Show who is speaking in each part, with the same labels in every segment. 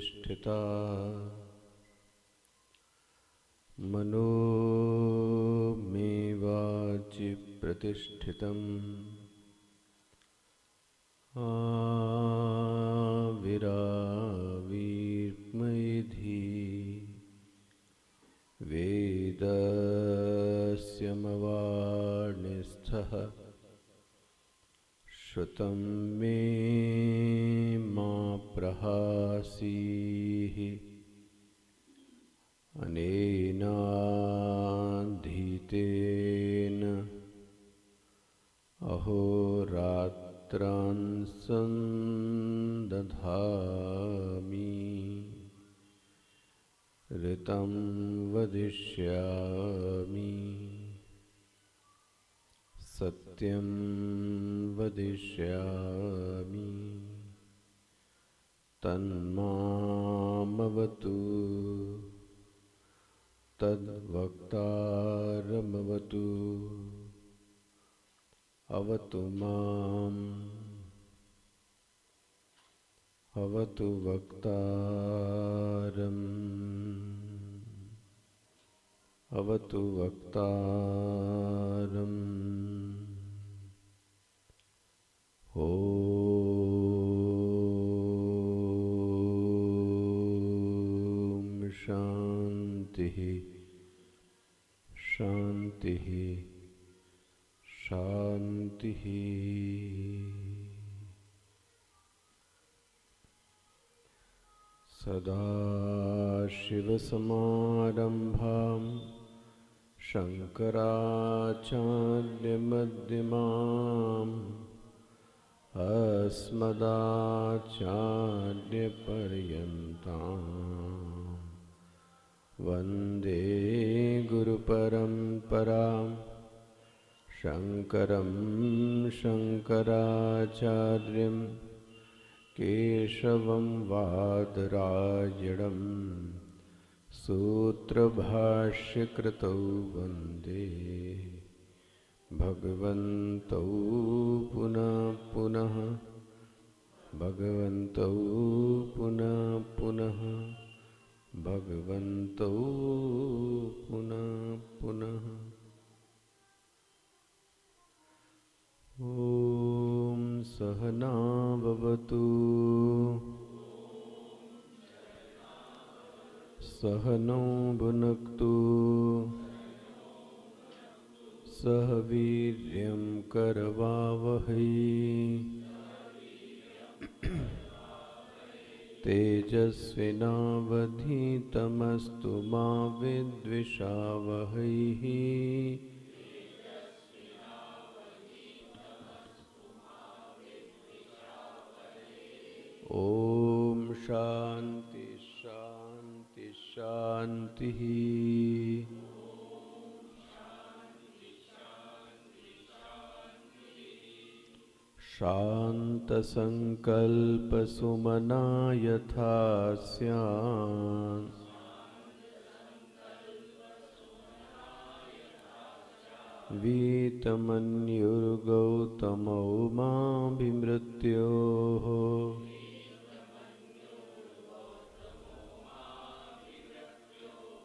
Speaker 1: प्रतिष्ठिता मनो मे वाचि प्रतिष्ठितम् आविराविर्मयिधी वेदस्य मवार्निस्थः श्रुतं मे मा प्रहासीः अनेनाधीतेन अहोरात्रान् सन्दधामि ऋतं वदिष्यामि सत्यं वदिष्यामि तन्मामवतु तद्वक्तारमवतु अवतु माम् अवतु वक्तारम् अवतु वक्तारम् ॐ शान्तिः शान्तिः शान्तिः। सदाशिवसमारम्भां शङ्कराचार्यमध्यमाम् अस्मदाचार्यपर्यन्तां वन्दे गुरुपरम्परां शङ्करं शङ्कराचार्यं केशवं वादरायणं सूत्रभाष्यकृतौ वन्दे भगवन्तौ पुनः पुनः भगवन्तौ पुनः पुनः भगवन्तौ पुनः पुनः। ॐ सहना भवतु सहनौ भुनक्तु सह वीर्यं करवावहै तेजस्विनावधीतमस्तु मा विद्विषावहै। ॐ शान्ति शान्ति शान्तिः। शान्तसंकल्पसुमना यथा स्यात् वीतमन्युर्गौतमो माभिमृत्योः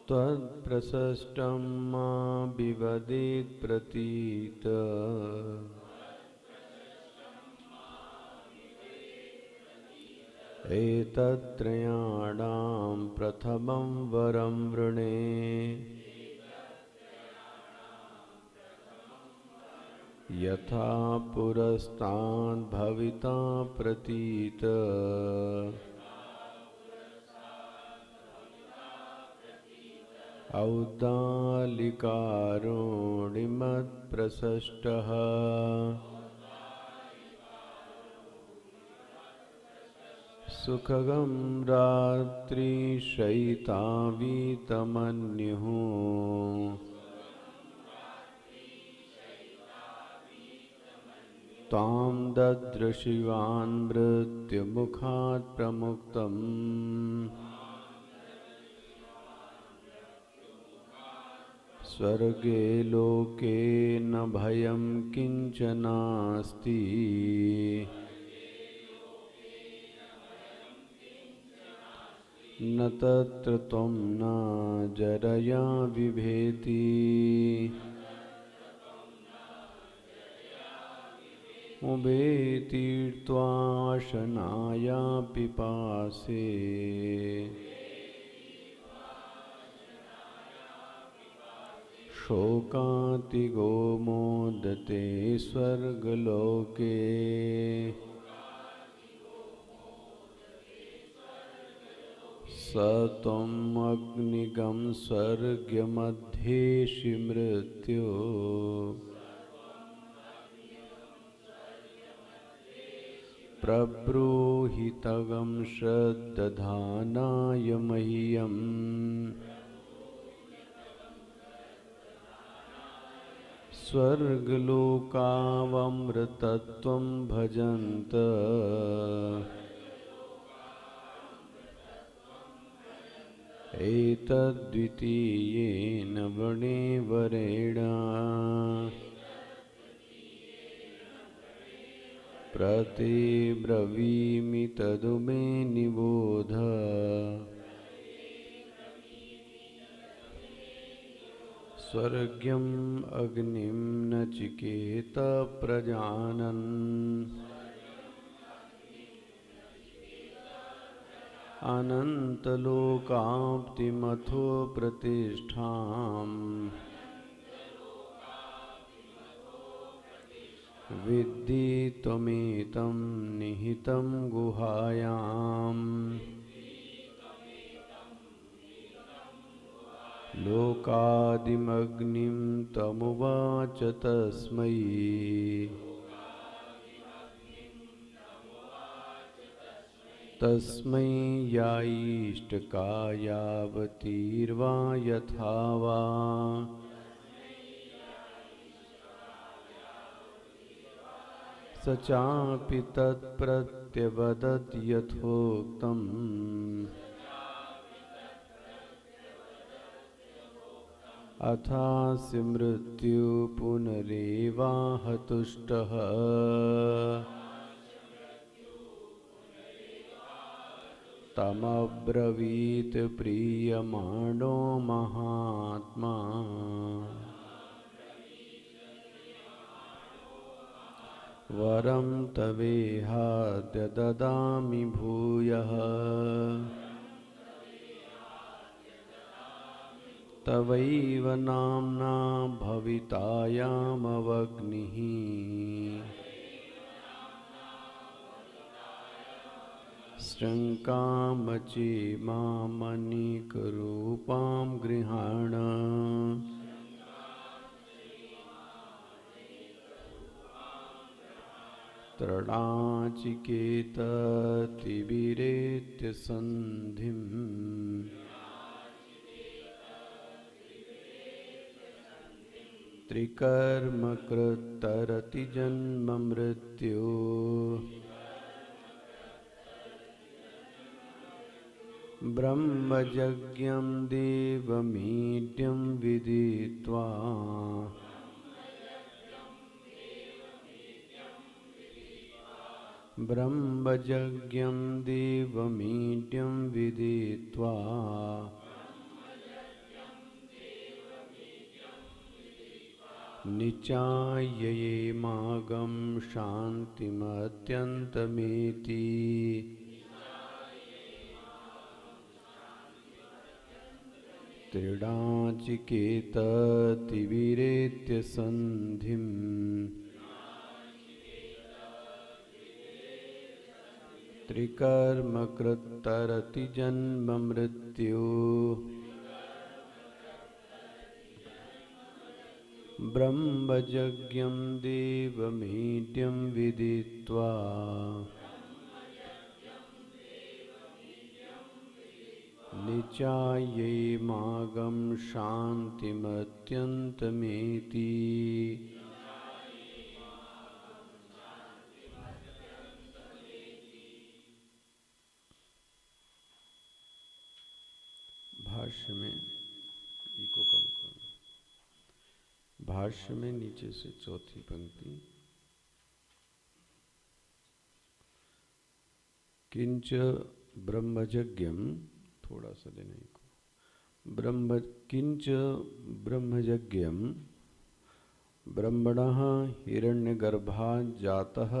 Speaker 1: त्वत्प्रशस्तं मा विवदेत् प्रतीत। एतत्त्रयाणां प्रथमं वरं वृणे यथा पुरस्ताद् भविता प्रतीत। औद्दालिकारुणिमत्प्रशष्टः सुखगं रात्रिशयितावीतमन्युः तां ददृशिवान् मृत्युमुखात् प्रमुक्तम् स्वर्गे लोके न भयं किंचनास्ति न तत्र त्वं न जरया बिभेति उभेतीर्त्वाशनाया पिपासे शोकातिगो मोदते स्वर्गलोके स त्वम् अग्निगं स्वर्गमध्येषि मृत्यो प्रब्रूहितगं श्रद्दधानाय मह्यम् स्वर्गलोकावमृतत्वं भजन्त एतद्वितीयेन वणेवरेण प्रतिब्रवीमि तदु मे निबोध स्वर्ग्यम् अग्निं नचिकेत प्रजानन् अनन्तलोकाप्तिमथो प्रतिष्ठाम् विद्धि त्वमेतं निहितं गुहायाम् लोकादिमग्निं तमुवाच तस्मै तस्मै यायिष्टकायावतीर्वा यथा वा स चापि तत्प्रत्यवदत् यथोक्तम् अथास्य मृत्यु पुनरेवाहतुष्टः तमब्रवीत् प्रीयमाणो महात्मा वरं तवेहाद्य ददामि भूयः तवैव नाम्ना भवितायामवग्निः शृङ्कामचेमामनीकरूपां गृहाण तृणाचिकेततिविरेत्य सन्धिम् त्रिकर्मकृत्तरति जन्म मृत्यु ब्रह्मयज्ञं देवमीड्यं विदित्वा ब्रह्मयज्ञं देवमीड्यं विदित्वा निचाययेमागं शान्तिमत्यन्तमेति तृणाचिकेततिविरेत्य सन्धिम् त्रिकर्मकृत्तरति जन्म मृत्यु ब्रह्मयज्ञं देवमीड्यं विदित्वा निचायेमागं शान्तिमत्यन्तमेति भाष्य में इको कम करो। भाष्य में नीचे से चौथी पंक्ति किंच ब्रह्मयज्ञं थोड़ा सा देना को। ब्रह्म किंच ब्रह्मयज्ञम ब्रह्मणः हिरण्यगर्भात् जातः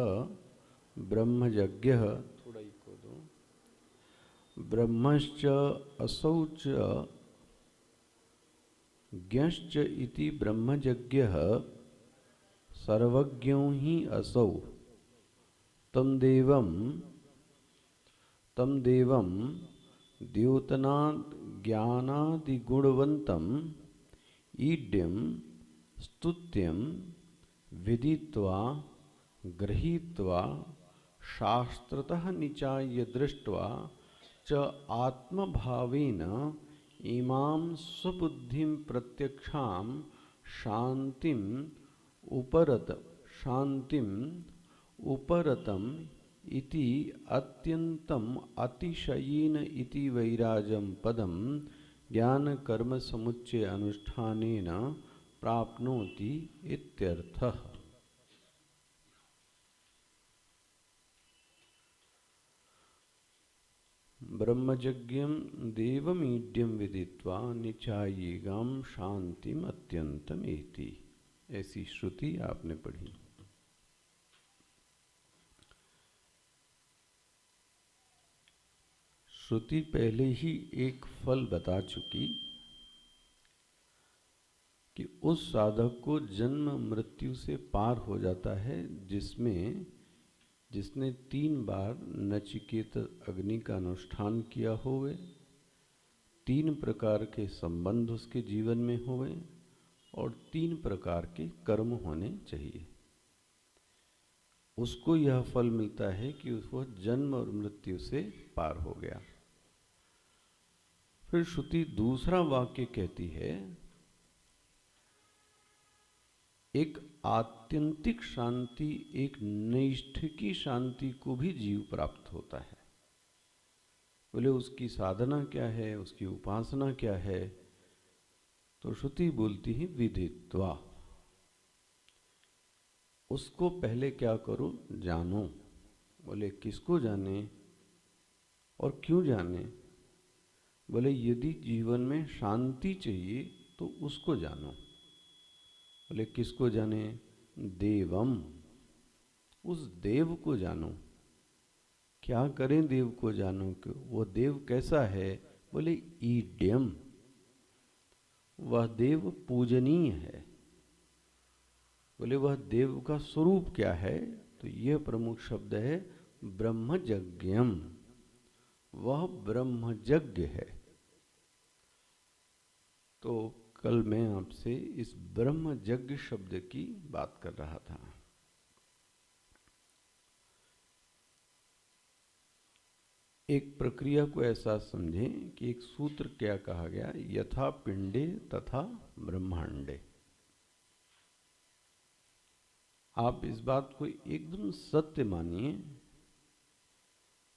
Speaker 1: ब्रह्मयज्ञः, थोड़ा इको दो। ब्रह्मश्च असौ च ज्ञश्च इति ब्रह्मयज्ञः सर्वज्ञो हि असौ तम देवं द्योतनात् ज्ञानादिगुणवन्तं ईड्यं स्तुत्यं विदित्वा गृहीत्वा शास्त्रतः निचाय्य दृष्ट्वा च आत्मभावेन इमां स्वबुद्धिं प्रत्यक्षां शांतिम उपरतम इति अत्यंतम अतिशयेन इति वैराजम पदम ज्ञान कर्म समुच्चय अनुष्ठानेन प्राप्नोति इत्यर्थः। ब्रह्मयज्ञम देवमीड्यम विदित्वा निचायेगाम शांतिम अत्यंतम एति, ऐसी श्रुति आपने पढ़ी। श्रुति पहले ही एक फल बता चुकी कि उस साधक को जन्म मृत्यु से पार हो जाता है जिसने 3 बार नचिकेत अग्नि का अनुष्ठान किया होवे, 3 प्रकार के संबंध उसके जीवन में होवे और 3 प्रकार के कर्म होने चाहिए। उसको यह फल मिलता है कि उसको जन्म और मृत्यु से पार हो गया। फिर श्रुति दूसरा वाक्य कहती है, एक आत्यंतिक शांति, एक नैष्ठिकी शांति को भी जीव प्राप्त होता है। बोले उसकी साधना क्या है, उसकी उपासना क्या है? तो श्रुति बोलती है विदित्वा। उसको पहले क्या करो, जानो। बोले किसको जाने और क्यों जाने? बोले यदि जीवन में शांति चाहिए तो उसको जानो। बोले किसको जाने? देवम, उस देव को जानो। क्या करें देव को जानो? कि वो देव कैसा है? बोले ईड्यम, वह देव पूजनीय है। बोले वह देव का स्वरूप क्या है? तो यह प्रमुख शब्द है ब्रह्मयज्ञम, वह ब्रह्मयज्ञ है। तो कल मैं आपसे इस ब्रह्मयज्ञ शब्द की बात कर रहा था। एक प्रक्रिया को ऐसा समझें कि एक सूत्र क्या कहा गया, यथा पिंडे तथा ब्रह्मांडे। आप इस बात को एकदम सत्य मानिए,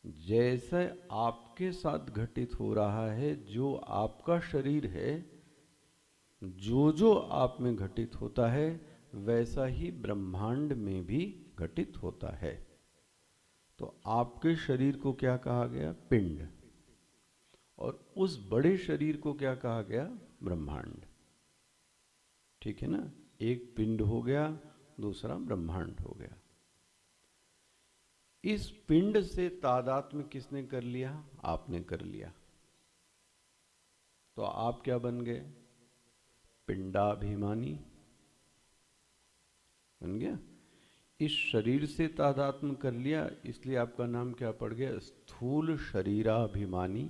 Speaker 1: जैसे आपके साथ घटित हो रहा है, जो आपका शरीर है, जो आप में घटित होता है, वैसा ही ब्रह्मांड में भी घटित होता है। तो आपके शरीर को क्या कहा गया? पिंड। और उस बड़े शरीर को क्या कहा गया? ब्रह्मांड। ठीक है ना? एक पिंड हो गया, दूसरा ब्रह्मांड हो गया। इस पिंड से तादात्म्य किसने कर लिया? आपने कर लिया। तो आप क्या बन गए? पिंडाभिमानी बन गया। इस शरीर से तादात्म्य कर लिया, इसलिए आपका नाम क्या पड़ गया? स्थूल शरीराभिमानी।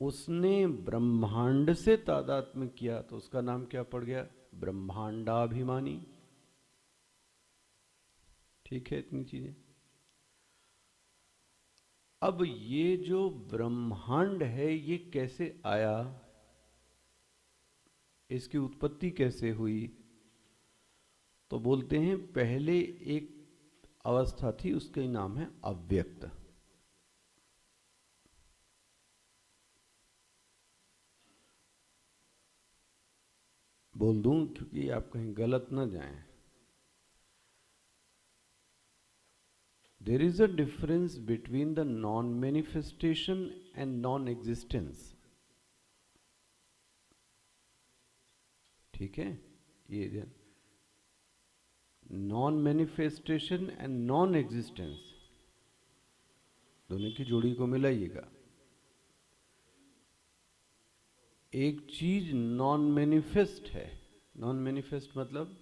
Speaker 1: उसने ब्रह्मांड से तादात्म्य किया तो उसका नाम क्या पड़ गया? ब्रह्मांडाभिमानी। ठीक है, इतनी चीजें। अब ये जो ब्रह्मांड है, ये कैसे आया? इसकी उत्पत्ति कैसे हुई? तो बोलते हैं पहले एक अवस्था थी, उसका नाम है अव्यक्त। बोल दूं क्योंकि आप कहीं गलत ना जाएं। There is a difference between the non manifestation and non existence. ठीक है, ये non manifestation and non existence दोनों की जोड़ी को मिलाइएगा। एक चीज नॉन मैनिफेस्ट है, नॉन मैनिफेस्ट मतलब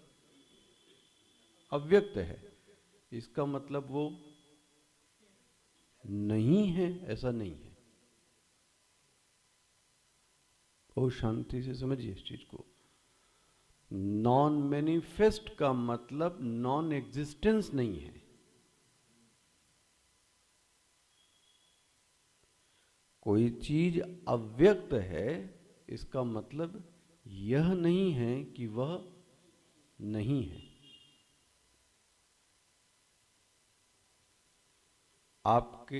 Speaker 1: अव्यक्त है, इसका मतलब वो नहीं है ऐसा नहीं है। बहुत शांति से समझिए इस चीज को। नॉन मैनिफेस्ट का मतलब नॉन एग्जिस्टेंस नहीं है। कोई चीज अव्यक्त है, इसका मतलब यह नहीं है कि वह नहीं है। आपके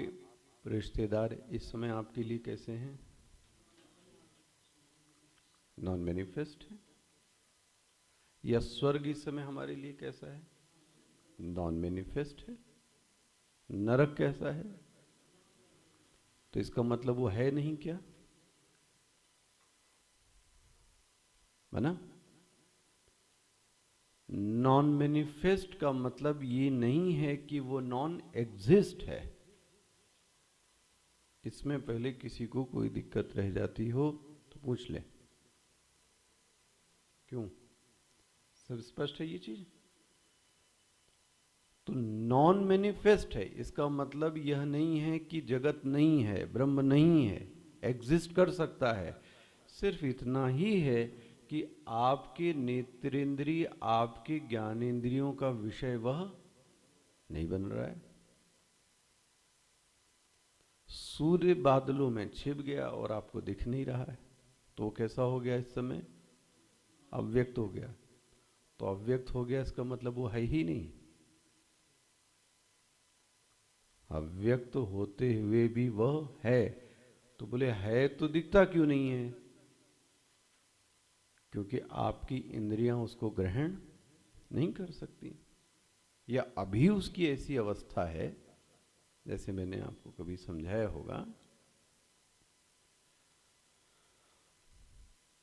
Speaker 1: रिश्तेदार इस समय आपके लिए कैसे हैं? नॉन मैनिफेस्ट है। या स्वर्ग इस समय हमारे लिए कैसा है? नॉन मैनिफेस्ट है। नरक कैसा है? तो इसका मतलब वो है नहीं क्या? बना? नॉन मैनिफेस्ट का मतलब ये नहीं है कि वो नॉन एग्जिस्ट है। इसमें पहले किसी को कोई दिक्कत रह जाती हो तो पूछ ले। क्यों? सब स्पष्ट है ये चीज? तो नॉन मैनिफेस्ट है, इसका मतलब यह नहीं है कि जगत नहीं है, ब्रह्म नहीं है, एग्जिस्ट कर सकता है। सिर्फ इतना ही है कि आपके नेत्रेंद्रिय, आपके ज्ञानेंद्रियों का विषय वह नहीं बन रहा है। सूर्य बादलों में छिप गया और आपको दिख नहीं रहा है, तो वो कैसा हो गया? इस समय अव्यक्त हो गया। तो अव्यक्त हो गया इसका मतलब वो है ही नहीं। अव्यक्त होते हुए भी वह है। तो बोले है तो दिखता क्यों नहीं है? क्योंकि आपकी इंद्रियां उसको ग्रहण नहीं कर सकती, या अभी उसकी ऐसी अवस्था है, जैसे मैंने आपको कभी समझाया होगा,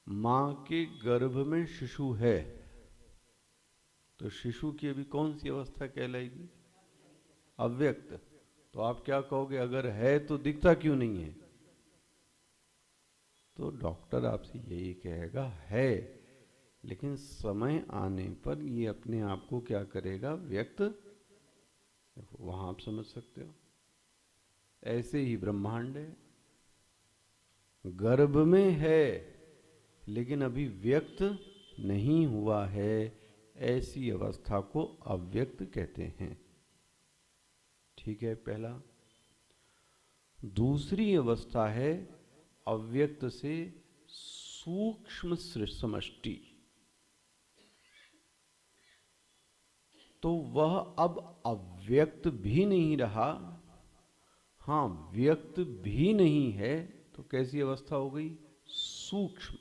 Speaker 1: मां के गर्भ में शिशु है, तो शिशु की अभी कौन सी अवस्था कहलाएगी? अव्यक्त। तो आप क्या कहोगे, अगर है तो दिखता क्यों नहीं है? तो डॉक्टर आपसे यही कहेगा है, लेकिन समय आने पर ये अपने आप को क्या करेगा? व्यक्त। वहां आप समझ सकते हो। ऐसे ही ब्रह्मांड है, गर्भ में है लेकिन अभी व्यक्त नहीं हुआ है। ऐसी अवस्था को अव्यक्त कहते हैं। ठीक है, पहला। दूसरी अवस्था है अव्यक्त से सूक्ष्म समष्टि। तो वह अब अव्यक्त भी नहीं रहा, हाँ व्यक्त भी नहीं है, तो कैसी अवस्था हो गई? सूक्ष्म।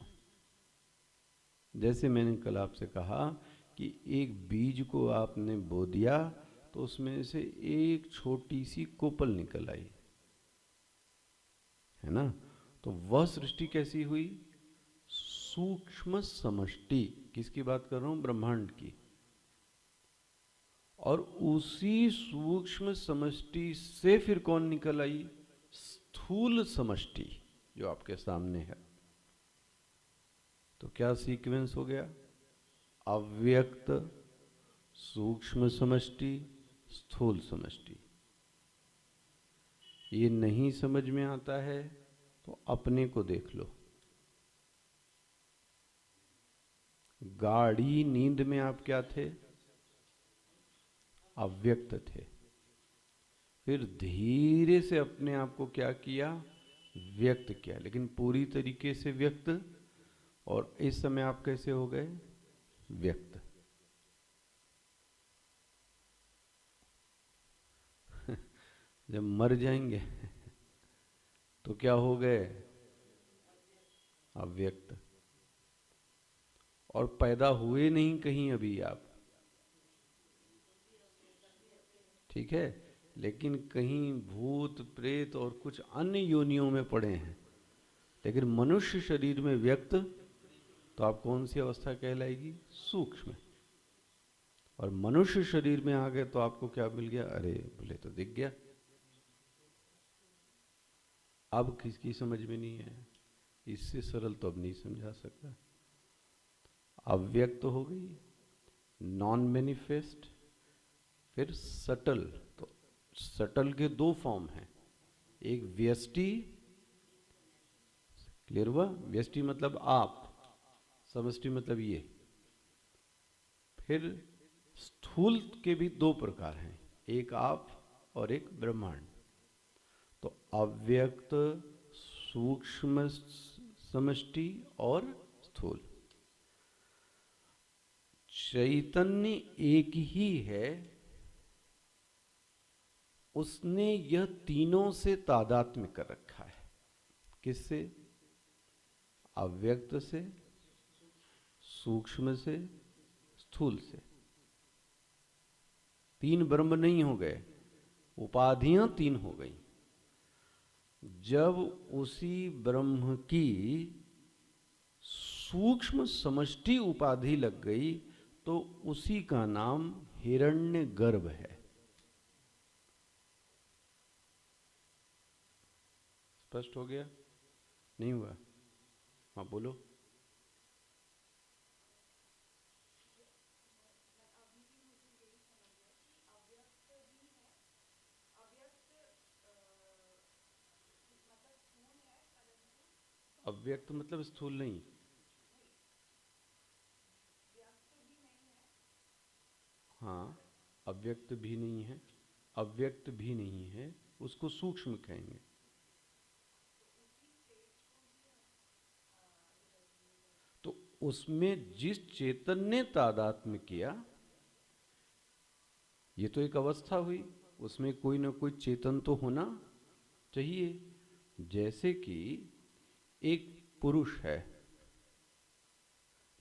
Speaker 1: जैसे मैंने कल आपसे कहा कि एक बीज को आपने बो दिया तो उसमें से एक छोटी सी कोपल निकल आई, है ना? तो वह सृष्टि कैसी हुई? सूक्ष्म समष्टि। किसकी बात कर रहा हूं? ब्रह्मांड की। और उसी सूक्ष्म समष्टि से फिर कौन निकल आई? स्थूल समष्टि, जो आपके सामने है। तो क्या सीक्वेंस हो गया? अव्यक्त, सूक्ष्म समष्टि, स्थूल समष्टि। ये नहीं समझ में आता है तो अपने को देख लो। गाढ़ी नींद में आप क्या थे? अव्यक्त थे। फिर धीरे से अपने आप को क्या किया? व्यक्त किया, लेकिन पूरी तरीके से व्यक्त। और इस समय आप कैसे हो गए? व्यक्त। जब मर जाएंगे तो क्या हो गए? अव्यक्त। और पैदा हुए नहीं कहीं अभी आप, ठीक है? लेकिन कहीं भूत प्रेत और कुछ अन्य योनियों में पड़े हैं, लेकिन मनुष्य शरीर में व्यक्त तो आप कौन सी अवस्था कहलाएगी? सूक्ष्म। और मनुष्य शरीर में आ गए तो आपको क्या मिल गया? अरे बोले तो दिख गया। अब किसकी समझ में नहीं है? इससे सरल तो अब नहीं समझा सकता। अव्यक्त हो गई, नॉन मैनिफेस्ट, फिर सटल। तो सटल के दो फॉर्म हैं, एक व्यष्टि, क्लियर हुआ? व्यष्टि मतलब आप, समष्टि मतलब ये। फिर स्थूल के भी दो प्रकार हैं, एक आप और एक ब्रह्मांड। तो अव्यक्त, सूक्ष्म समष्टि और स्थूल। चैतन्य एक ही है, उसने यह तीनों से तादात्म्य कर रखा है। किससे? अव्यक्त से, सूक्ष्म से, स्थूल से। तीन ब्रह्म नहीं हो गए, उपाधियां तीन हो गई। जब उसी ब्रह्म की सूक्ष्म समष्टि उपाधि लग गई तो उसी का नाम हिरण्यगर्भ है। स्पष्ट हो गया? नहीं हुआ? हाँ बोलो। अव्यक्त मतलब स्थूल नहीं। हाँ, अव्यक्त भी नहीं है, अव्यक्त भी नहीं है, उसको सूक्ष्म कहेंगे। तो उसमें जिस चेतन ने तादात्म्य किया, ये तो एक अवस्था हुई, उसमें कोई ना कोई चेतन तो होना चाहिए। जैसे कि एक पुरुष है,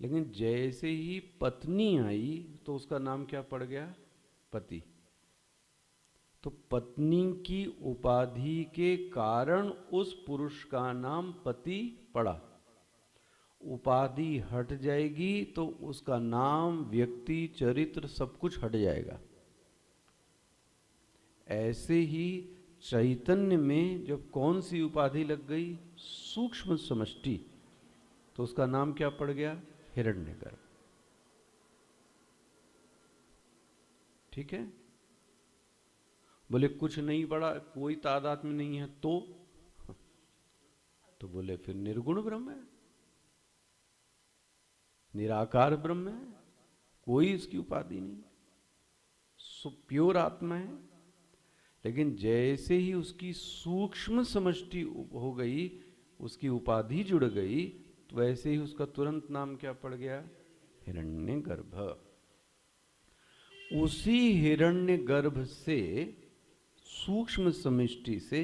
Speaker 1: लेकिन जैसे ही पत्नी आई तो उसका नाम क्या पड़ गया? पति। तो पत्नी की उपाधि के कारण उस पुरुष का नाम पति पड़ा। उपाधि हट जाएगी तो उसका नाम, व्यक्ति, चरित्र सब कुछ हट जाएगा। ऐसे ही चैतन्य में जब कौन सी उपाधि लग गई? सूक्ष्म समष्टि, तो उसका नाम क्या पड़ गया? हिरण्यगर्भ। ठीक है? बोले कुछ नहीं पड़ा, कोई तादाद में नहीं है तो बोले फिर निर्गुण ब्रह्म है, निराकार ब्रह्म है, कोई इसकी उपाधि नहीं, प्योर आत्मा है। लेकिन जैसे ही उसकी सूक्ष्म समष्टि हो गई, उसकी उपाधि जुड़ गई, तो वैसे ही उसका तुरंत नाम क्या पड़ गया? हिरण्यगर्भ। उसी हिरण्यगर्भ से, सूक्ष्म समष्टि से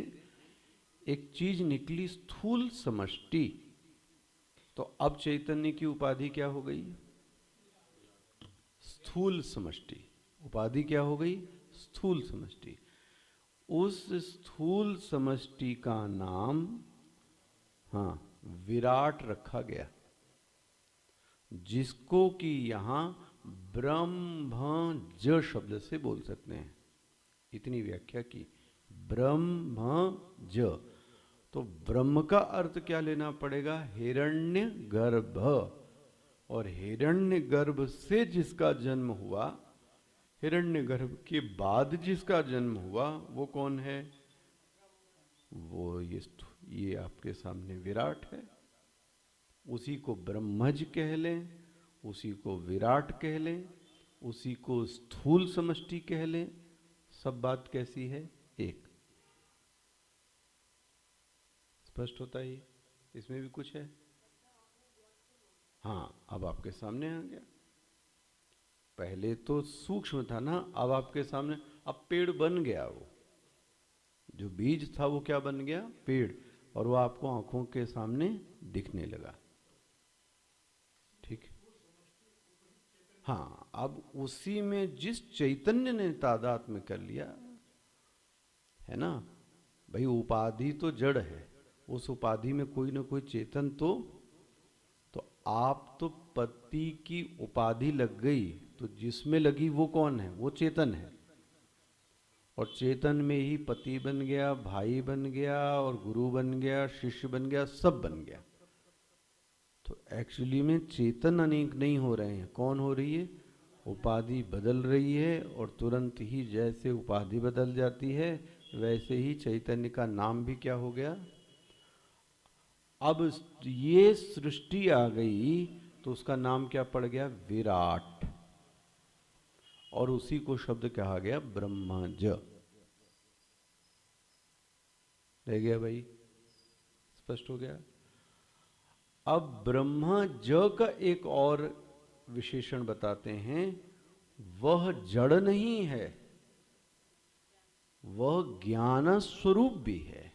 Speaker 1: एक चीज निकली, स्थूल समष्टि। तो अब चैतन्य की उपाधि क्या हो गई? स्थूल समष्टि। उपाधि क्या हो गई? स्थूल समष्टि। उस स्थूल समष्टि का नाम, हाँ, विराट रखा गया, जिसको कि यहां ब्रह्मज शब्द से बोल सकते हैं। इतनी व्याख्या की, ब्रह्मज। तो ब्रह्म का अर्थ क्या लेना पड़ेगा? हिरण्य गर्भ। और हिरण्य गर्भ से जिसका जन्म हुआ, हिरण्य गर्भ के बाद जिसका जन्म हुआ, वो कौन है? वो ये आपके सामने विराट है। उसी को ब्रह्मज कह लें, उसी को विराट कह लें, उसी को स्थूल समष्टि कह लें, सब बात कैसी है? एक। स्पष्ट होता ही? इसमें भी कुछ है? हाँ, अब आपके सामने आ गया। पहले तो सूक्ष्म था ना, अब आपके सामने, अब पेड़ बन गया। वो जो बीज था वो क्या बन गया? पेड़। और वो आपको आंखों के सामने दिखने लगा। ठीक? हाँ, अब उसी में जिस चैतन्य ने तादात्म्य कर लिया, है ना भाई। उपाधि तो जड़ है, उस उपाधि में कोई ना कोई चेतन तो आप तो पति की उपाधि लग गई, तो जिसमें लगी वो कौन है? वो चेतन है। और चेतन में ही पति बन गया, भाई बन गया, और गुरु बन गया, शिष्य बन गया, सब बन गया। तो एक्चुअली में चेतन अनेक नहीं हो रहे हैं, कौन हो रही है? उपाधि बदल रही है। और तुरंत ही जैसे उपाधि बदल जाती है वैसे ही चैतन्य का नाम भी क्या हो गया? अब ये सृष्टि आ गई तो उसका नाम क्या पड़ गया? विराट। और उसी को शब्द कहा गया ब्रह्मज। रह गया भाई? स्पष्ट हो गया? अब ब्रह्मज का एक और विशेषण बताते हैं, वह जड़ नहीं है, वह ज्ञान स्वरूप भी है,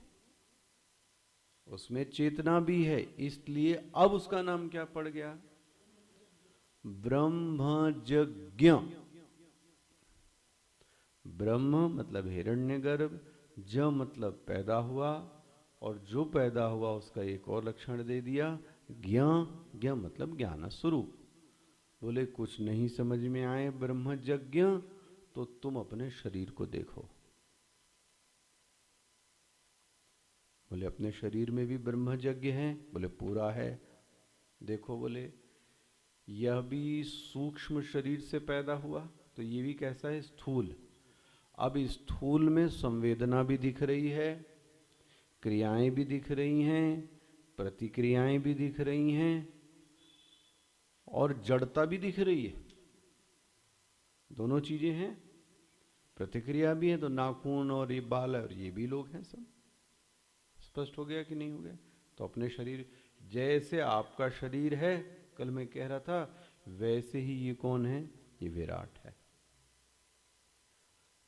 Speaker 1: उसमें चेतना भी है। इसलिए अब उसका नाम क्या पड़ गया? ब्रह्मज्ञ। ब्रह्म मतलब हिरण्यगर्भ, ज मतलब पैदा हुआ, और जो पैदा हुआ उसका एक और लक्षण दे दिया, ज्ञ। ज्ञ मतलब ज्ञान स्वरूप। बोले कुछ नहीं समझ में आए ब्रह्मज्ञ, तो तुम अपने शरीर को देखो। बोले अपने शरीर में भी ब्रह्मज्ञ है? बोले पूरा है। देखो, बोले यह भी सूक्ष्म शरीर से पैदा हुआ, तो ये भी कैसा है? स्थूल। अब इस स्थूल में संवेदना भी दिख रही है, क्रियाएं भी दिख रही हैं, प्रतिक्रियाएं भी दिख रही हैं, और जड़ता भी दिख रही है। दोनों चीजें हैं। प्रतिक्रिया भी है, तो नाखून और ये बाल और ये भी लोग हैं सब। स्पष्ट हो गया कि नहीं हो गया? तो अपने शरीर, जैसे आपका शरीर है, कल मैं कह रहा था, वैसे ही ये कौन है? ये विराट है।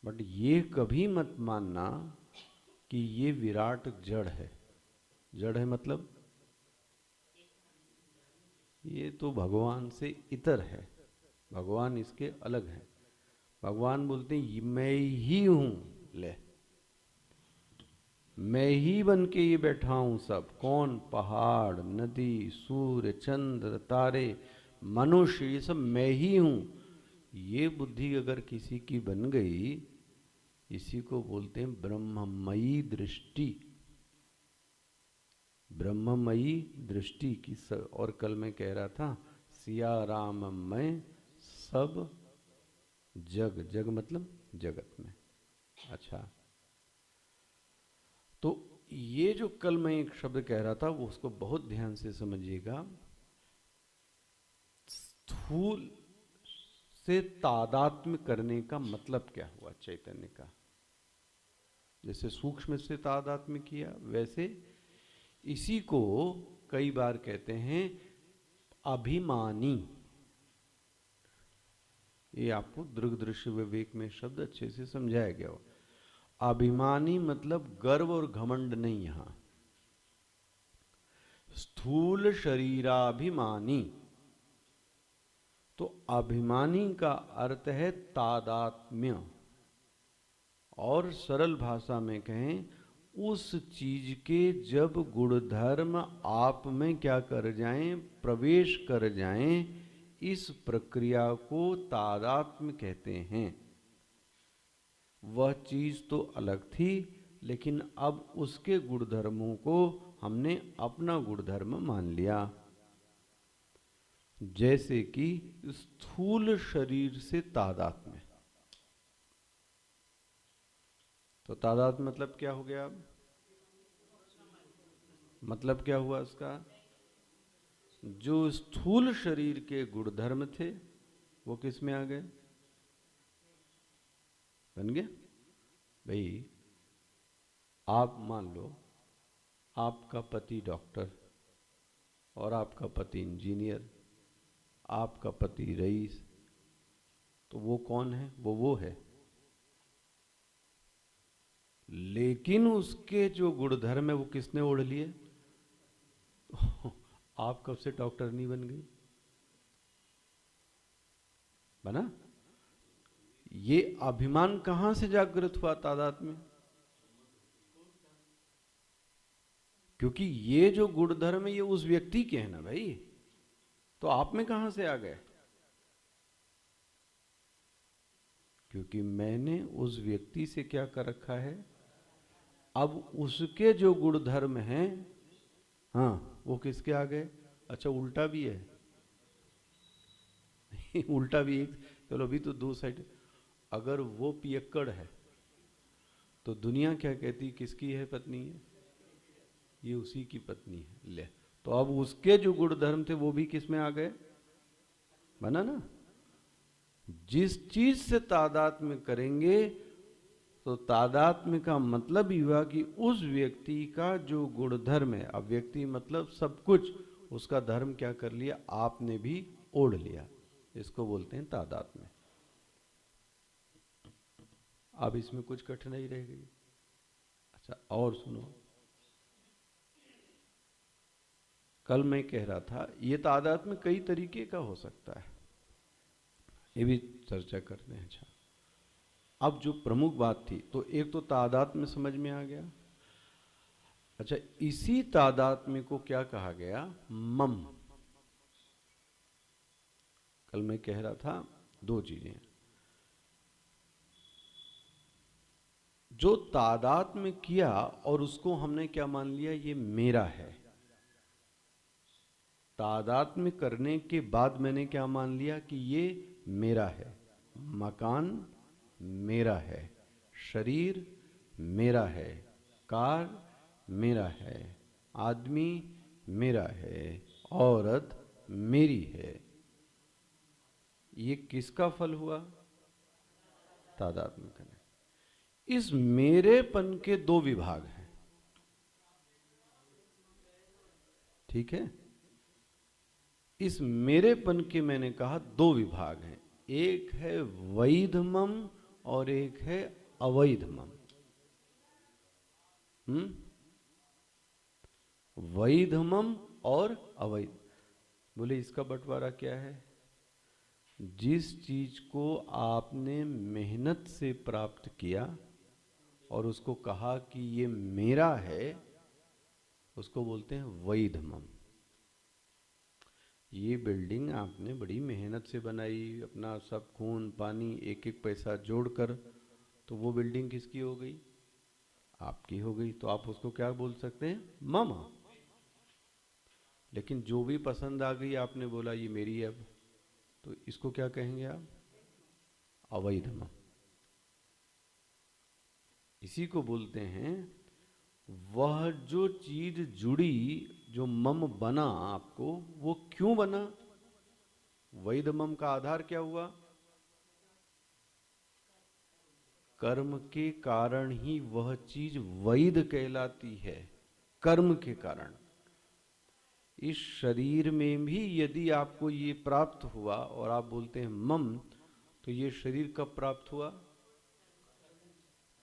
Speaker 1: बट ये कभी मत मानना कि ये विराट जड़ है। जड़ है मतलब ये तो भगवान से इतर है, भगवान इसके अलग है। भगवान बोलते हैं मैं ही हूं, ले मैं ही बन के ये बैठा हूं सब। कौन? पहाड़, नदी, सूर्य, चंद्र, तारे, मनुष्य, ये सब मैं ही हूं। ये बुद्धि अगर किसी की बन गई, इसी को बोलते हैं ब्रह्ममयी दृष्टि। ब्रह्ममयी दृष्टि की और कल मैं कह रहा था, सिया राम में सब जग, जग मतलब जगत में। अच्छा, तो ये जो कल मैं एक शब्द कह रहा था, वो उसको बहुत ध्यान से समझिएगा। स्थूल से तादात्म्य करने का मतलब क्या हुआ चैतन्य का? जैसे सूक्ष्म से तादात्म्य किया, वैसे इसी को कई बार कहते हैं अभिमानी। ये आपको दृग दृश्य विवेक में शब्द अच्छे से समझाया गया हो। अभिमानी मतलब गर्व और घमंड नहीं। यहां स्थूल शरीराभिमानी, तो अभिमानी का अर्थ है तादात्म्य। और सरल भाषा में कहें, उस चीज के जब गुणधर्म आप में क्या कर जाएं? प्रवेश कर जाएं, इस प्रक्रिया को तादात्म्य कहते हैं। वह चीज तो अलग थी, लेकिन अब उसके गुणधर्मों को हमने अपना गुणधर्म मान लिया। जैसे कि स्थूल शरीर से तादात्म्य। तो तादात्म्य मतलब क्या हो गया? अब मतलब क्या हुआ उसका? जो स्थूल शरीर के गुणधर्म थे वो किस में आ गए? बन गया भाई। आप मान लो आपका पति डॉक्टर और आपका पति इंजीनियर, आपका पति रईस, तो वो कौन है? वो है। लेकिन उसके जो गुणधर्म है वो किसने ओढ़ लिए? आप कब से डॉक्टर नहीं बन गई? बना? ये अभिमान कहां से जागृत हुआ तादाद में? क्योंकि ये जो गुण धर्म है ये उस व्यक्ति के हैं ना भाई, तो आप में कहां से आ गए? क्योंकि मैंने उस व्यक्ति से क्या कर रखा है, अब उसके जो गुण धर्म हैं, हाँ, वो किसके आ गए? अच्छा, उल्टा भी है। उल्टा भी एक, चलो अभी तो दो साइड। अगर वो पियक्कड़ है तो दुनिया क्या कहती, किसकी है पत्नी है? ये उसी की पत्नी है। ले, तो अब उसके जो गुण धर्म थे वो भी किस में आ गए? बना ना। जिस चीज से तादात्म्य करेंगे, तो तादात्म्य का मतलब ही हुआ कि उस व्यक्ति का जो गुण धर्म है, अब व्यक्ति मतलब सब कुछ, उसका धर्म क्या कर लिया, आपने भी ओढ़ लिया। इसको बोलते हैं तादात्म्य। अब इसमें कुछ कठिनाई रह गई? अच्छा, और सुनो, कल मैं कह रहा था ये तादात्म्य कई तरीके का हो सकता है, ये भी चर्चा करते हैं। अच्छा, अब जो प्रमुख बात थी, तो एक तो तादात्म्य समझ में आ गया। अच्छा, इसी तादात्म्य को क्या कहा गया? मम। कल मैं कह रहा था दो चीजें, जो तादात्म्य किया और उसको हमने क्या मान लिया, ये मेरा है। तादात्म्य करने के बाद मैंने क्या मान लिया कि ये मेरा है। मकान मेरा है, शरीर मेरा है, कार मेरा है, आदमी मेरा है, औरत मेरी है। ये किसका फल हुआ? तादात्म्य करने। इस मेरेपन के दो विभाग हैं, ठीक है? इस मेरेपन के मैंने कहा दो विभाग हैं, एक है वैधमम और एक है अवैधमम। वैधमम और अवैध। बोले इसका बंटवारा क्या है? जिस चीज को आपने मेहनत से प्राप्त किया और उसको कहा कि ये मेरा है, उसको बोलते हैं वैधमम। ये बिल्डिंग आपने बड़ी मेहनत से बनाई, अपना सब खून पानी एक एक पैसा जोड़कर, तो वो बिल्डिंग किसकी हो गई? आपकी हो गई। तो आप उसको क्या बोल सकते हैं? मम। लेकिन जो भी पसंद आ गई, आपने बोला ये मेरी है अब, तो इसको क्या कहेंगे आप? अवैधमम। इसी को बोलते हैं, वह जो चीज जुड़ी, जो मम बना आपको, वो क्यों बना? वैधमम का आधार क्या हुआ? कर्म के कारण ही वह चीज वैध कहलाती है, कर्म के कारण। इस शरीर में भी यदि आपको ये प्राप्त हुआ और आप बोलते हैं मम, तो ये शरीर कब प्राप्त हुआ?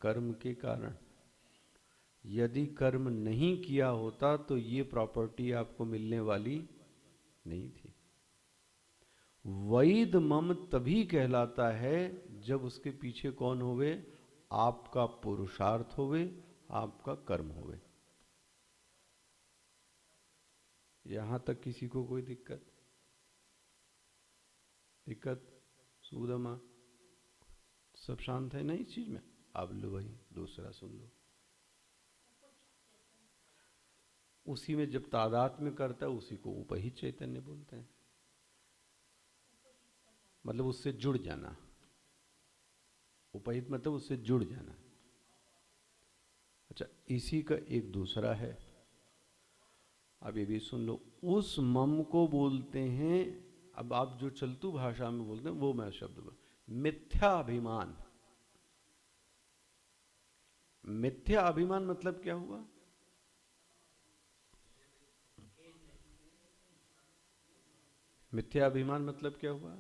Speaker 1: कर्म के कारण। यदि कर्म नहीं किया होता तो ये प्रॉपर्टी आपको मिलने वाली नहीं थी। वैध मम तभी कहलाता है जब उसके पीछे कौन होवे? आपका पुरुषार्थ होवे, आपका कर्म होवे। यहां तक किसी को कोई दिक्कत? दिक्कत? सुगमा सब शांत है ना इस चीज में? अब लो भाई, दूसरा सुन लो। उसी में जब तादात्म्य करता है, उसी को उपहित चैतन्य बोलते हैं। मतलब उससे जुड़ जाना। उपहित मतलब उससे जुड़ जाना। अच्छा, इसी का एक दूसरा है, अब ये भी सुन लो। उस मम को बोलते हैं, अब आप जो चलतू भाषा में बोलते हैं वो मैं शब्द बोल, मिथ्या अभिमान। मिथ्या अभिमान मतलब क्या हुआ? मिथ्या अभिमान मतलब क्या हुआ?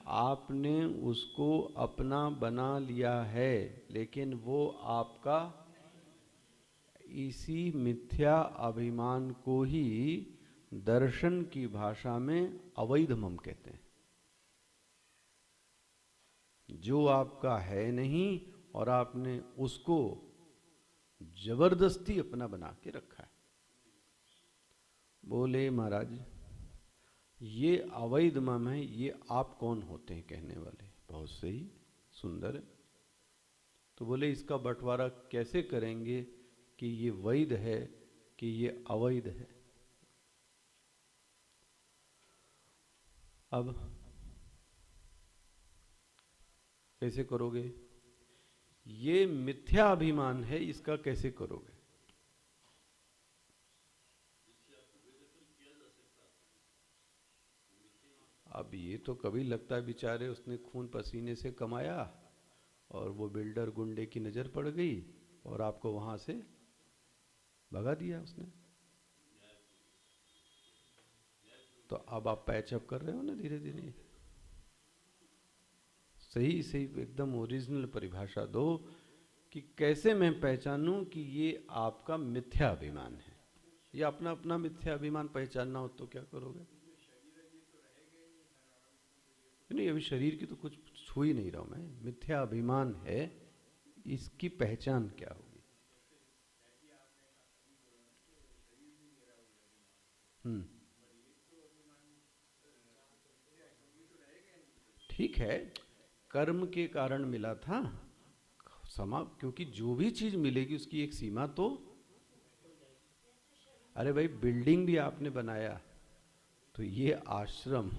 Speaker 1: आपने उसको अपना बना लिया है, लेकिन वो आपका। इसी मिथ्या अभिमान को ही दर्शन की भाषा में अवैध मम कहते हैं। जो आपका है नहीं और आपने उसको जबरदस्ती अपना बना के रखा है। बोले महाराज ये अवैध मम है, ये आप कौन होते हैं कहने वाले? बहुत सही, सुंदर है। तो बोले इसका बंटवारा कैसे करेंगे कि ये वैध है कि ये अवैध है? अब कैसे करोगे? ये मिथ्या अभिमान है, इसका कैसे करोगे? अब ये तो कभी लगता है बेचारे उसने खून पसीने से कमाया और वो बिल्डर गुंडे की नजर पड़ गई और आपको वहां से भगा दिया उसने। तो अब आप पैचअप कर रहे हो ना धीरे धीरे। सही सही एकदम ओरिजिनल परिभाषा दो कि कैसे मैं पहचानूं कि ये आपका मिथ्या अभिमान है। ये अपना अपना मिथ्या अभिमान पहचानना हो तो क्या करोगे? नहीं, अभी शरीर की तो कुछ छू ही नहीं रहा हूं मैं। मिथ्या अभिमान है, इसकी पहचान क्या होगी? हम्म, ठीक है, कर्म के कारण मिला था समा, क्योंकि जो भी चीज मिलेगी उसकी एक सीमा तो। अरे भाई बिल्डिंग भी आपने बनाया तो ये आश्रम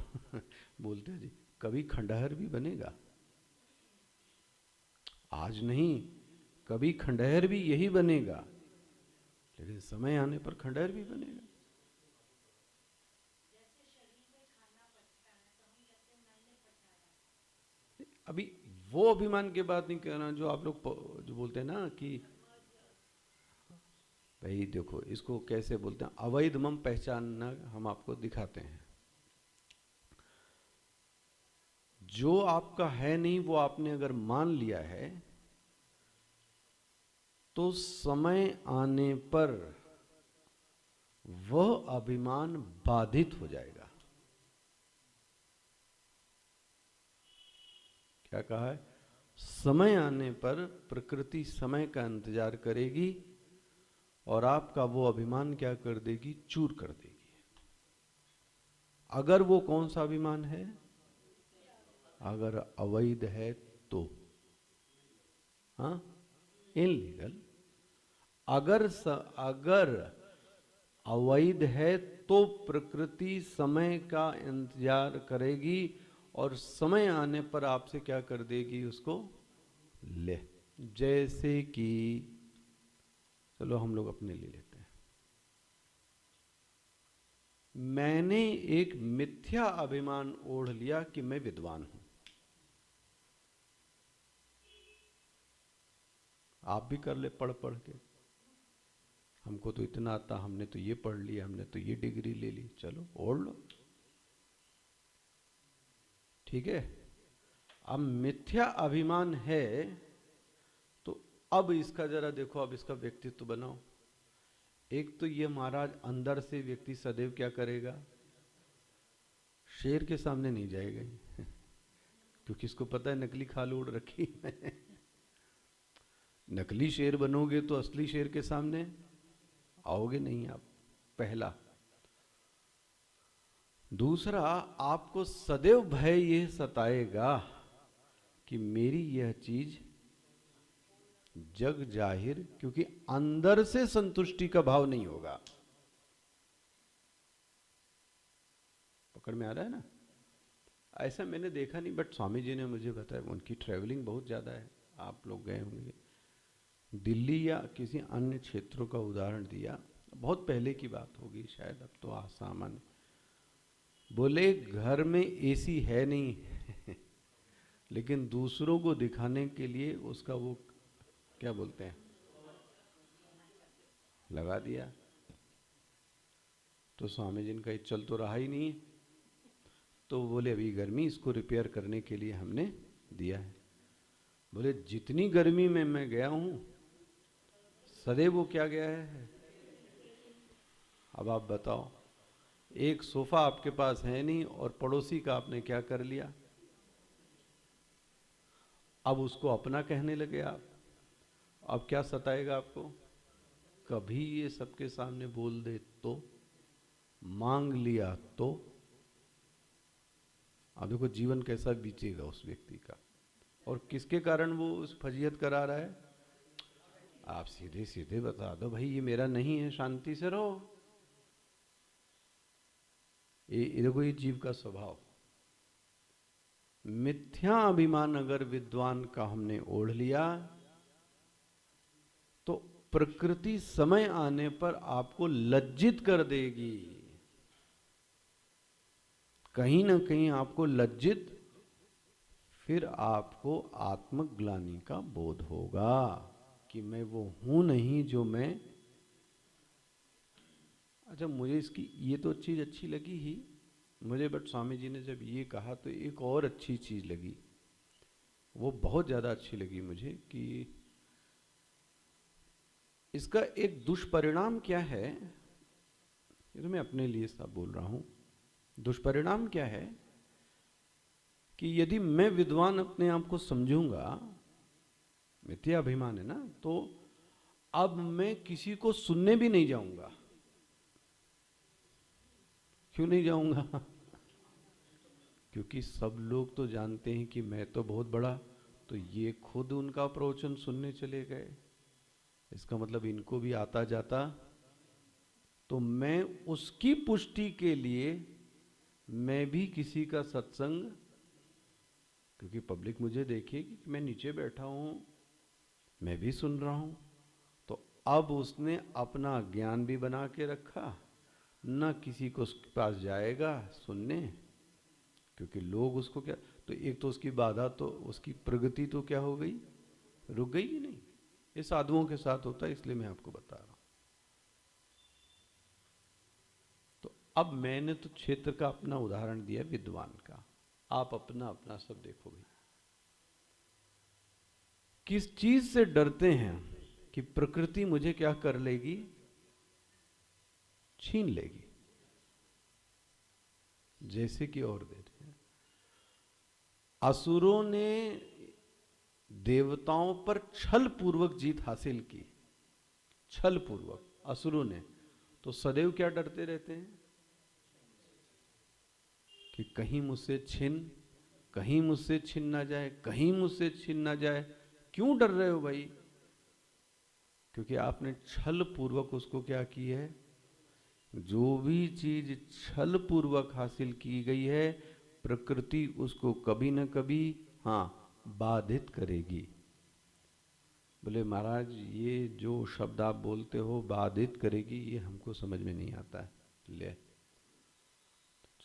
Speaker 1: बोलते हैं जी, कभी खंडहर भी बनेगा। आज नहीं, कभी खंडहर भी यही बनेगा, लेकिन समय आने पर खंडहर भी बनेगा। अभी वो अभिमान की बात नहीं करना जो आप लोग जो बोलते हैं ना कि भाई देखो इसको कैसे बोलते हैं, अवैध मम पहचानना हम आपको दिखाते हैं। जो आपका है नहीं वो आपने अगर मान लिया है तो समय आने पर वह अभिमान बाधित हो जाएगा। क्या कहा है? समय आने पर प्रकृति समय का इंतजार करेगी और आपका वो अभिमान क्या कर देगी? चूर कर देगी। अगर वो कौन सा अभिमान है? अगर अवैध है तो, हाँ, इनलीगल। अगर अवैध है तो प्रकृति समय का इंतजार करेगी और समय आने पर आपसे क्या कर देगी? उसको ले। जैसे कि चलो हम लोग अपने ले लेते हैं, मैंने एक मिथ्या अभिमान ओढ़ लिया कि मैं विद्वान हूं। आप भी कर ले पढ़ पढ़ के, हमको तो इतना आता, हमने तो ये पढ़ लिया, हमने तो ये डिग्री ले ली, चलो ओढ़ लो, ठीक है। अब मिथ्या अभिमान है तो अब इसका जरा देखो, अब इसका व्यक्तित्व बनाओ। एक तो ये महाराज अंदर से व्यक्ति सदैव क्या करेगा? शेर के सामने नहीं जाएगा क्योंकि इसको पता है नकली खाल उड़ रखी है नकली शेर बनोगे तो असली शेर के सामने आओगे नहीं आप, पहला। दूसरा, आपको सदैव भय ये सताएगा कि मेरी यह चीज जग जाहिर, क्योंकि अंदर से संतुष्टि का भाव नहीं होगा। पकड़ में आ रहा है ना? ऐसा मैंने देखा नहीं, बट स्वामी जी ने मुझे बताया, उनकी ट्रैवलिंग बहुत ज़्यादा है, आप लोग गए होंगे। दिल्ली या किसी अन्य क्षेत्रों का उदाहरण दिया, बहुत पहले की बात होगी शायद, अब तो सामान्य। बोले घर में एसी है नहीं लेकिन दूसरों को दिखाने के लिए उसका वो क्या बोलते हैं, लगा दिया। तो स्वामी जी का चल तो रहा ही नहीं, तो बोले अभी गर्मी, इसको रिपेयर करने के लिए हमने दिया है। बोले जितनी गर्मी में मैं गया हूं सदैव वो क्या गया है। अब आप बताओ, एक सोफा आपके पास है नहीं और पड़ोसी का आपने क्या कर लिया? अब उसको अपना कहने लगे आप। अब क्या सताएगा आपको? कभी ये सबके सामने बोल दे तो, मांग लिया तो, अब देखो जीवन कैसा बीतेगा उस व्यक्ति का। और किसके कारण वो उस फजीयत करा रहा है? आप सीधे सीधे बता दो भाई ये मेरा नहीं है, शांति से रहो। ये देखो ये जीव का स्वभाव। मिथ्या अभिमान अगर विद्वान का हमने ओढ़ लिया तो प्रकृति समय आने पर आपको लज्जित कर देगी, कहीं ना कहीं आपको लज्जित, फिर आपको आत्मग्लानि का बोध होगा कि मैं वो हूं नहीं जो मैं। अच्छा, मुझे इसकी ये तो चीज अच्छी लगी ही मुझे, बट स्वामी जी ने जब ये कहा तो एक और अच्छी चीज लगी, वो बहुत ज्यादा अच्छी लगी मुझे, कि इसका एक दुष्परिणाम क्या है, ये तो मैं अपने लिए सब बोल रहा हूं। दुष्परिणाम क्या है कि यदि मैं विद्वान अपने आप को समझूंगा, मिथ्या अभिमान है ना, तो अब मैं किसी को सुनने भी नहीं जाऊंगा। क्यों नहीं जाऊंगा? क्योंकि सब लोग तो जानते हैं कि मैं तो बहुत बड़ा, तो ये खुद उनका प्रवचन सुनने चले गए, इसका मतलब इनको भी आता जाता। तो मैं उसकी पुष्टि के लिए मैं भी किसी का सत्संग, क्योंकि पब्लिक मुझे देखेगी कि मैं नीचे बैठा हूं, मैं भी सुन रहा हूं, तो अब उसने अपना ज्ञान भी बना के रखा, न किसी को उसके पास जाएगा सुनने, क्योंकि लोग उसको क्या, तो एक तो उसकी बाधा, तो उसकी प्रगति तो क्या हो गई, रुक गई ही नहीं। ये साधुओं के साथ होता है, इसलिए मैं आपको बता रहा हूं। तो अब मैंने तो क्षेत्र का अपना उदाहरण दिया, विद्वान का, आप अपना अपना सब देखो भाई। किस चीज से डरते हैं कि प्रकृति मुझे क्या कर लेगी, छीन लेगी। जैसे कि और देते हैं, असुरों ने देवताओं पर छल पूर्वक जीत हासिल की, छल पूर्वक असुरों ने, तो सदैव क्या डरते रहते हैं कि कहीं मुझसे छीन ना जाए, कहीं मुझसे छीन ना जाए। क्यों डर रहे हो भाई? क्योंकि आपने छल पूर्वक उसको क्या की है, जो भी चीज छल पूर्वक हासिल की गई है, प्रकृति उसको कभी न कभी बाधित करेगी। बोले महाराज ये जो शब्द आप बोलते हो बाधित करेगी, ये हमको समझ में नहीं आता है। ले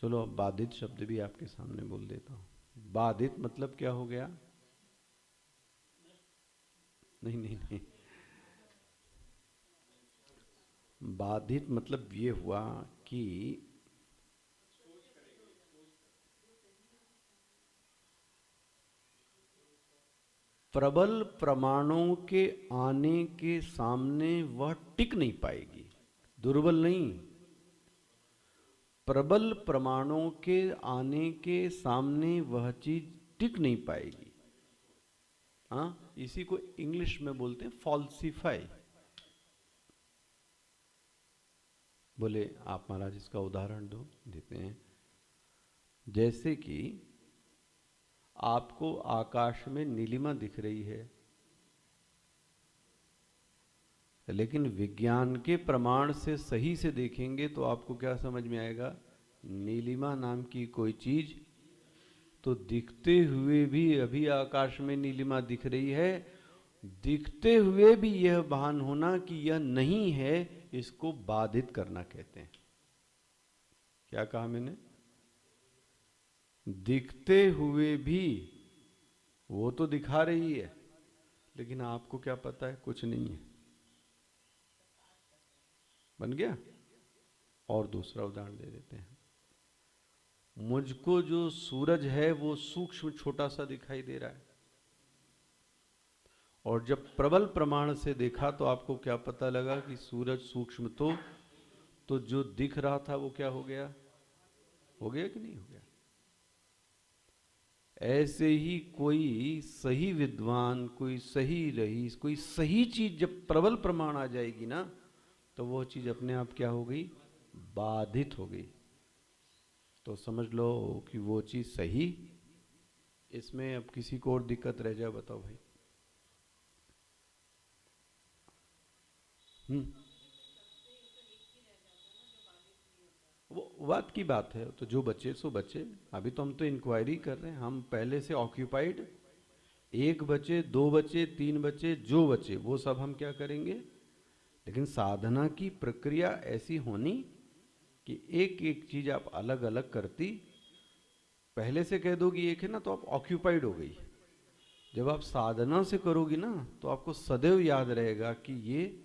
Speaker 1: चलो अब बाधित शब्द भी आपके सामने बोल देता हूं। बाधित मतलब क्या हो गया? नहीं नहीं नहीं, बाधित मतलब ये हुआ कि प्रबल प्रमाणों के आने के सामने वह टिक नहीं पाएगी। दुर्बल नहीं, प्रबल प्रमाणों के आने के सामने वह चीज टिक नहीं पाएगी। इसी को इंग्लिश में बोलते हैं फॉल्सिफाई। बोले आप महाराज इसका उदाहरण दो। देते हैं, जैसे कि आपको आकाश में नीलिमा दिख रही है, लेकिन विज्ञान के प्रमाण से सही से देखेंगे तो आपको क्या समझ में आएगा, नीलिमा नाम की कोई चीज तो दिखते हुए भी, अभी आकाश में नीलिमा दिख रही है, दिखते हुए भी यह भान होना कि यह नहीं है, इसको बाधित करना कहते हैं। क्या कहा मैंने? दिखते हुए भी वो तो दिखा रही है, लेकिन आपको क्या पता है, कुछ नहीं है। बन गया? और दूसरा उदाहरण दे देते हैं। मुझको जो सूरज है वो सूक्ष्म छोटा सा दिखाई दे रहा है, और जब प्रबल प्रमाण से देखा तो आपको क्या पता लगा कि सूरज सूक्ष्म तो जो दिख रहा था वो क्या हो गया, हो गया कि नहीं हो गया? ऐसे ही कोई सही विद्वान, कोई सही रईस, कोई सही चीज जब प्रबल प्रमाण आ जाएगी ना, तो वो चीज अपने आप क्या हो गई, बाधित हो गई। तो समझ लो कि वो चीज सही। इसमें अब किसी को और दिक्कत रह जाए बताओ भाई। हम्म। वो बात की बात है, तो जो बचे सो बचे। अभी तो हम तो इंक्वायरी कर रहे हैं, हम पहले से ऑक्यूपाइड। एक बचे, दो बचे, तीन बचे, जो बचे वो सब हम क्या करेंगे। लेकिन साधना की प्रक्रिया ऐसी होनी कि एक एक चीज आप अलग अलग करती। पहले से कह दोगी एक है ना, तो आप ऑक्यूपाइड हो गई। जब आप साधना से करोगी ना, तो आपको सदैव याद रहेगा कि ये,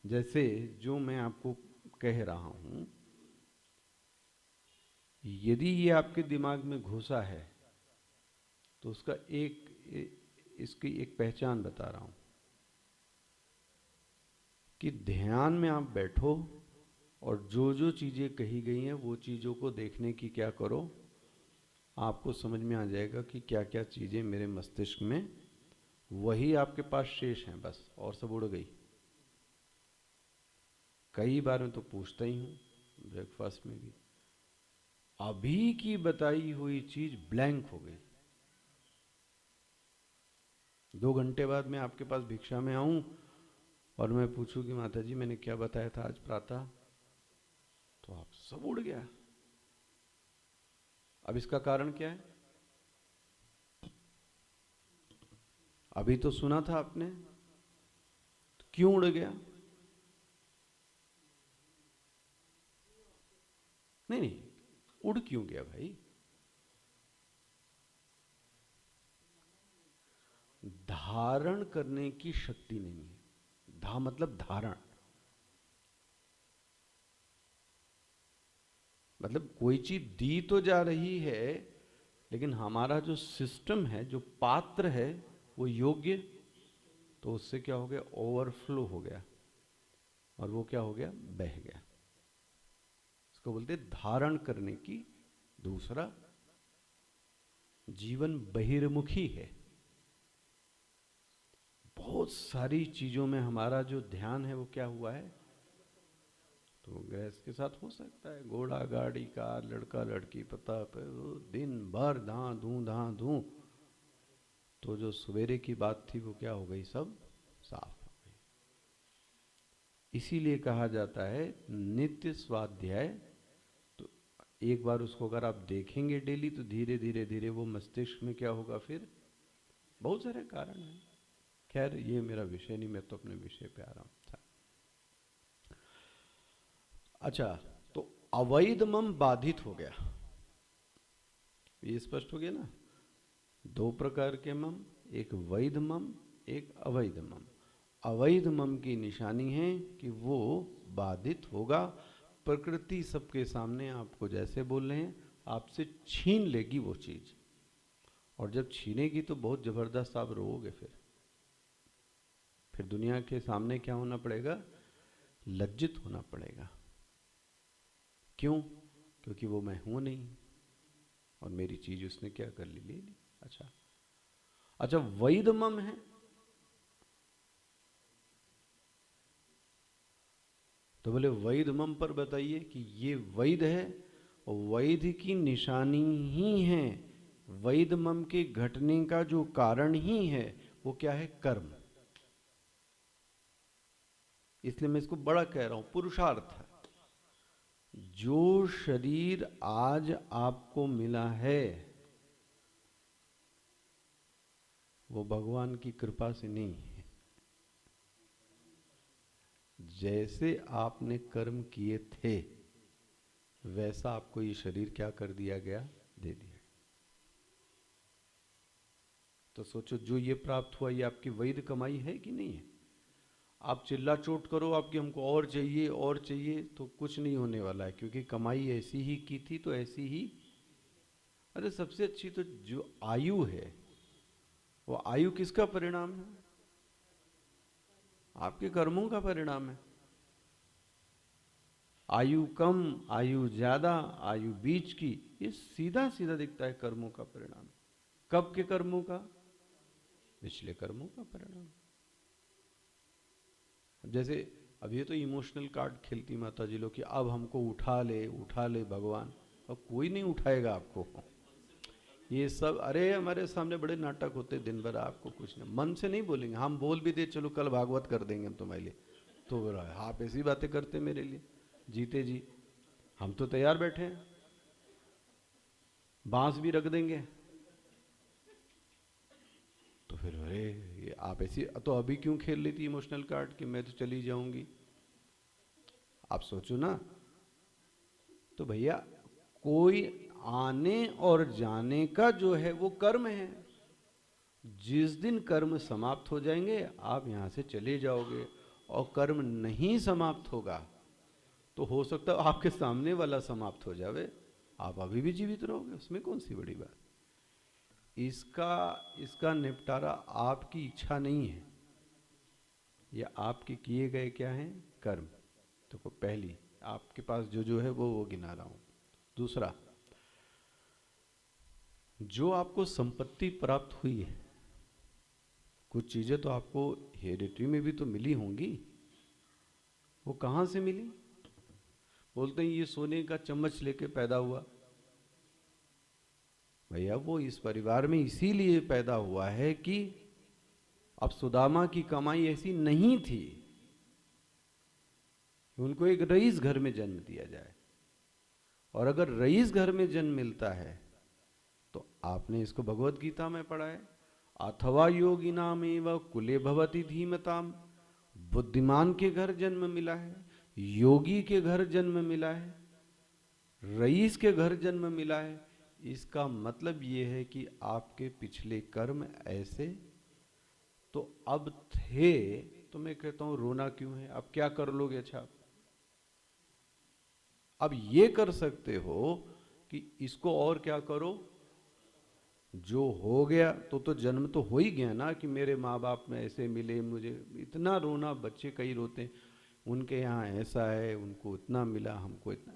Speaker 1: जैसे जो मैं आपको कह रहा हूं, यदि ये आपके दिमाग में घुसा है तो उसका इसकी एक पहचान बता रहा हूं कि ध्यान में आप बैठो और जो जो चीजें कही गई हैं वो चीजों को देखने की क्या करो। आपको समझ में आ जाएगा कि क्या क्या चीजें मेरे मस्तिष्क में, वही आपके पास शेष हैं बस, और सब उड़ गई। कई बार मैं तो पूछता ही हूं ब्रेकफास्ट में भी, अभी की बताई हुई चीज ब्लैंक हो गई। 2 घंटे बाद मैं आपके पास भिक्षा में आऊं और मैं पूछूं कि माता जी मैंने क्या बताया था आज प्रातः, तो आप सब उड़ गया। अब इसका कारण क्या है? अभी तो सुना था आपने, तो क्यों उड़ गया? नहीं नहीं, उड़ क्यों गया भाई? धारण करने की शक्ति नहीं है। धा मतलब धारण, मतलब कोई चीज दी तो जा रही है, लेकिन हमारा जो सिस्टम है, जो पात्र है, वो योग्य, तो उससे क्या हो गया, ओवरफ्लो हो गया, और वो क्या हो गया, बह गया। इसको बोलते धारण करने की। दूसरा, जीवन बहिर्मुखी है। बहुत सारी चीजों में हमारा जो ध्यान है वो क्या हुआ है, तो गैस के साथ हो सकता है, घोड़ा गाड़ी कार लड़का लड़की पता पे दिन भर धां धूं धां धूं, तो जो सवेरे की बात थी वो क्या हो गई, सब साफ हो गई। इसीलिए कहा जाता है नित्य स्वाध्याय। तो एक बार उसको अगर आप देखेंगे डेली, तो धीरे धीरे धीरे वो मस्तिष्क में क्या होगा फिर। बहुत सारे कारण हैं, खैर ये मेरा विषय नहीं, मैं तो अपने विषय पे आ रहा हूँ। अच्छा, तो अवैध मम बाधित हो गया, ये स्पष्ट हो गया ना। 2 प्रकार के मम, एक वैध मम, एक अवैध मम। अवैध मम की निशानी है कि वो बाधित होगा। प्रकृति सबके सामने आपको जैसे बोल रहे हैं, आपसे छीन लेगी वो चीज, और जब छीनेगी तो बहुत जबरदस्त आप रोओगे। फिर दुनिया के सामने क्या होना पड़ेगा, लज्जित होना पड़ेगा। क्यों? क्योंकि वो मैं हूं नहीं, और मेरी चीज उसने क्या कर ली, ले ली। अच्छा अच्छा, वैध मम है, तो बोले वैध मम पर बताइए कि ये वैध है, और वैध की निशानी ही है, वैध मम के घटने का जो कारण ही है वो क्या है, कर्म। इसलिए मैं इसको बड़ा कह रहा हूं, पुरुषार्थ है। जो शरीर आज आपको मिला है वो भगवान की कृपा से नहीं है। जैसे आपने कर्म किए थे वैसा आपको ये शरीर क्या कर दिया गया, दे दिया। तो सोचो, जो ये प्राप्त हुआ ये आपकी वैध कमाई है कि नहीं है? आप चिल्ला चोट करो आपकी हमको और चाहिए और चाहिए, तो कुछ नहीं होने वाला है, क्योंकि कमाई ऐसी ही की थी तो ऐसी ही। अरे सबसे अच्छी तो जो आयु है, वो आयु किसका परिणाम है, आपके कर्मों का परिणाम है। आयु कम, आयु ज्यादा, आयु बीच की, ये सीधा सीधा दिखता है कर्मों का परिणाम। कब के कर्मों का? पिछले कर्मों का परिणाम। जैसे अब ये तो इमोशनल कार्ड खेलती माता जी लोग कि अब हमको उठा ले भगवान। अब कोई नहीं उठाएगा आपको। ये सब अरे हमारे सामने बड़े नाटक होते दिन भर, आपको कुछ नहीं, मन से नहीं बोलेंगे। हम बोल भी दे चलो कल भागवत कर देंगे हम तुम्हारे लिए, तो बोला आप ऐसी बातें करते मेरे लिए जीते जी, हम तो तैयार बैठे हैं, बांस भी रख देंगे। तो फिर अरे ये आप ऐसी, तो अभी क्यों खेल रही थी इमोशनल कार्ड कि मैं तो चली जाऊंगी? आप सोचो ना। तो भैया कोई आने और जाने का जो है वो कर्म है। जिस दिन कर्म समाप्त हो जाएंगे आप यहां से चले जाओगे, और कर्म नहीं समाप्त होगा तो हो सकता है आपके सामने वाला समाप्त हो जावे, आप अभी भी जीवित रहोगे, उसमें कौन सी बड़ी बात। इसका निपटारा आपकी इच्छा नहीं है, यह आपके किए गए क्या हैं, कर्म। तो पहली आपके पास जो है वो गिना रहा हूं। दूसरा, जो आपको संपत्ति प्राप्त हुई है, कुछ चीजें तो आपको हेरिटेरी में भी तो मिली होंगी, वो कहां से मिली? बोलते हैं ये सोने का चम्मच लेके पैदा हुआ। भैया वो इस परिवार में इसीलिए पैदा हुआ है कि अब सुदामा की कमाई ऐसी नहीं थी, उनको एक रईस घर में जन्म दिया जाए। और अगर रईस घर में जन्म मिलता है तो आपने इसको भगवत गीता में पढ़ा है, अथवा योगिनाम एव कुले भवति धीमताम। बुद्धिमान के घर जन्म मिला है, योगी के घर जन्म मिला है, रईस के घर जन्म मिला है। इसका मतलब ये है कि आपके पिछले कर्म ऐसे तो अब थे। तो मैं कहता हूं रोना क्यों है, अब क्या कर लोगे? अच्छा अब ये कर सकते हो कि इसको और क्या करो, जो हो गया तो जन्म तो हो ही गया ना, कि मेरे माँ बाप में ऐसे मिले, मुझे इतना रोना, बच्चे कई रोते हैं उनके यहाँ ऐसा है, उनको इतना मिला, हमको इतना।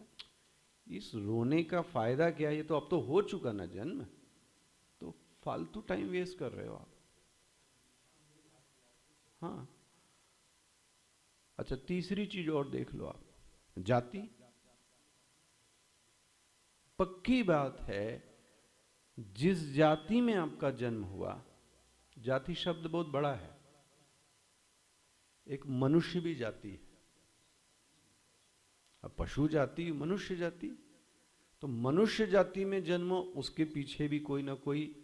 Speaker 1: इस रोने का फायदा क्या है? ये तो अब तो हो चुका ना जन्म, तो फालतू टाइम वेस्ट कर रहे हो आप। हाँ अच्छा, तीसरी चीज और देख लो आप, जाति। पक्की बात है, जिस जाति में आपका जन्म हुआ, जाति शब्द बहुत बड़ा है, एक मनुष्य भी जाति है। अब पशु जाति, मनुष्य जाति, तो मनुष्य जाति में जन्म, उसके पीछे भी कोई ना कोई,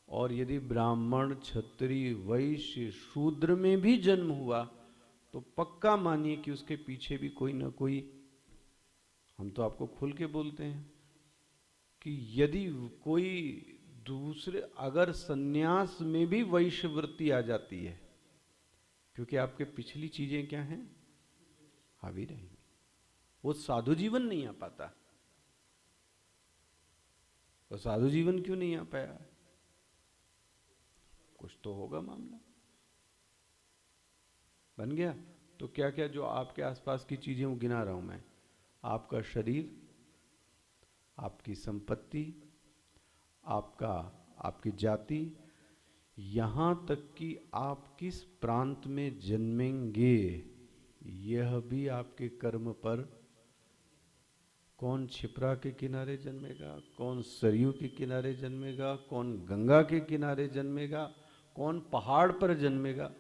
Speaker 1: और यदि ब्राह्मण क्षत्रिय वैश्य शूद्र में भी जन्म हुआ तो पक्का मानिए कि उसके पीछे भी कोई ना कोई, हम तो आपको खुल के बोलते हैं कि यदि कोई दूसरे, अगर सन्यास में भी वैश्य वृत्ति आ जाती है, क्योंकि आपके पिछली चीजें क्या हैं, हावी रहेंगी, वो साधु जीवन नहीं आ पाता। तो साधु जीवन क्यों नहीं आ पाया? कुछ तो होगा मामला, बन गया। तो क्या क्या जो आपके आसपास की चीजें वो गिना रहा हूं मैं, आपका शरीर, आपकी संपत्ति, आपकी जाति, यहां तक कि आप किस प्रांत में जन्मेंगे यह भी आपके कर्म पर, कौन क्षिप्रा के किनारे जन्मेगा, कौन सरयू के किनारे जन्मेगा, कौन गंगा के किनारे जन्मेगा, कौन पहाड़ पर जन्मेगा,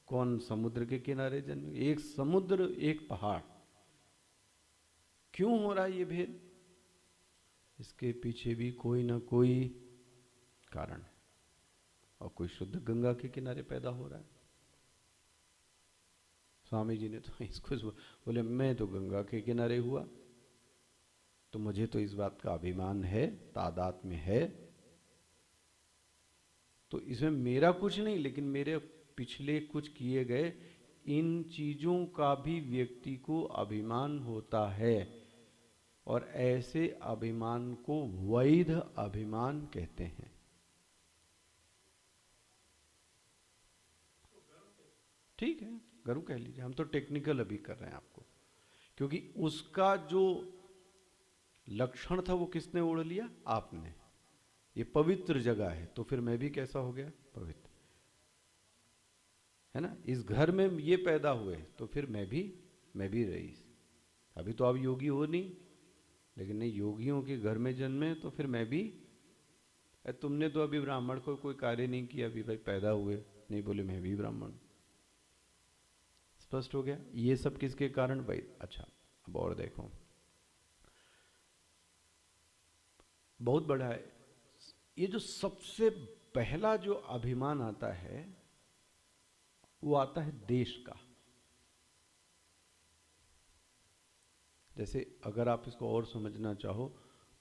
Speaker 1: कौन समुद्र के किनारे जन्मेगा। एक समुद्र एक पहाड़, क्यों हो रहा है ये भेद? इसके पीछे भी कोई ना कोई कारण है। और कोई शुद्ध गंगा के किनारे पैदा हो रहा है। स्वामी जी ने तो इसको बोले, मैं तो गंगा के किनारे हुआ, तो मुझे तो इस बात का अभिमान है, तादाद में है, तो इसमें मेरा कुछ नहीं, लेकिन मेरे पिछले कुछ किए गए इन चीजों का भी व्यक्ति को अभिमान होता है, और ऐसे अभिमान को वैध अभिमान कहते हैं। ठीक है, गर्व कह लीजिए, हम तो टेक्निकल अभी कर रहे हैं आपको, क्योंकि उसका जो लक्षण था वो किसने ओढ़ लिया? आपने। ये पवित्र जगह है, तो फिर मैं भी कैसा हो गया? पवित्र, है ना, इस घर में ये पैदा हुए तो फिर मैं भी रईस। अभी तो आप योगी हो नहीं, लेकिन नहीं, योगियों के घर में जन्मे तो फिर मैं भी। तुमने तो अभी ब्राह्मण को कोई कार्य नहीं किया, अभी भाई पैदा हुए, नहीं बोले मैं भी ब्राह्मण। स्पष्ट हो गया ये सब किसके कारण भाई? अच्छा, अब और देखो, बहुत बड़ा है ये। जो सबसे पहला जो अभिमान आता है वो आता है देश का। जैसे अगर आप इसको और समझना चाहो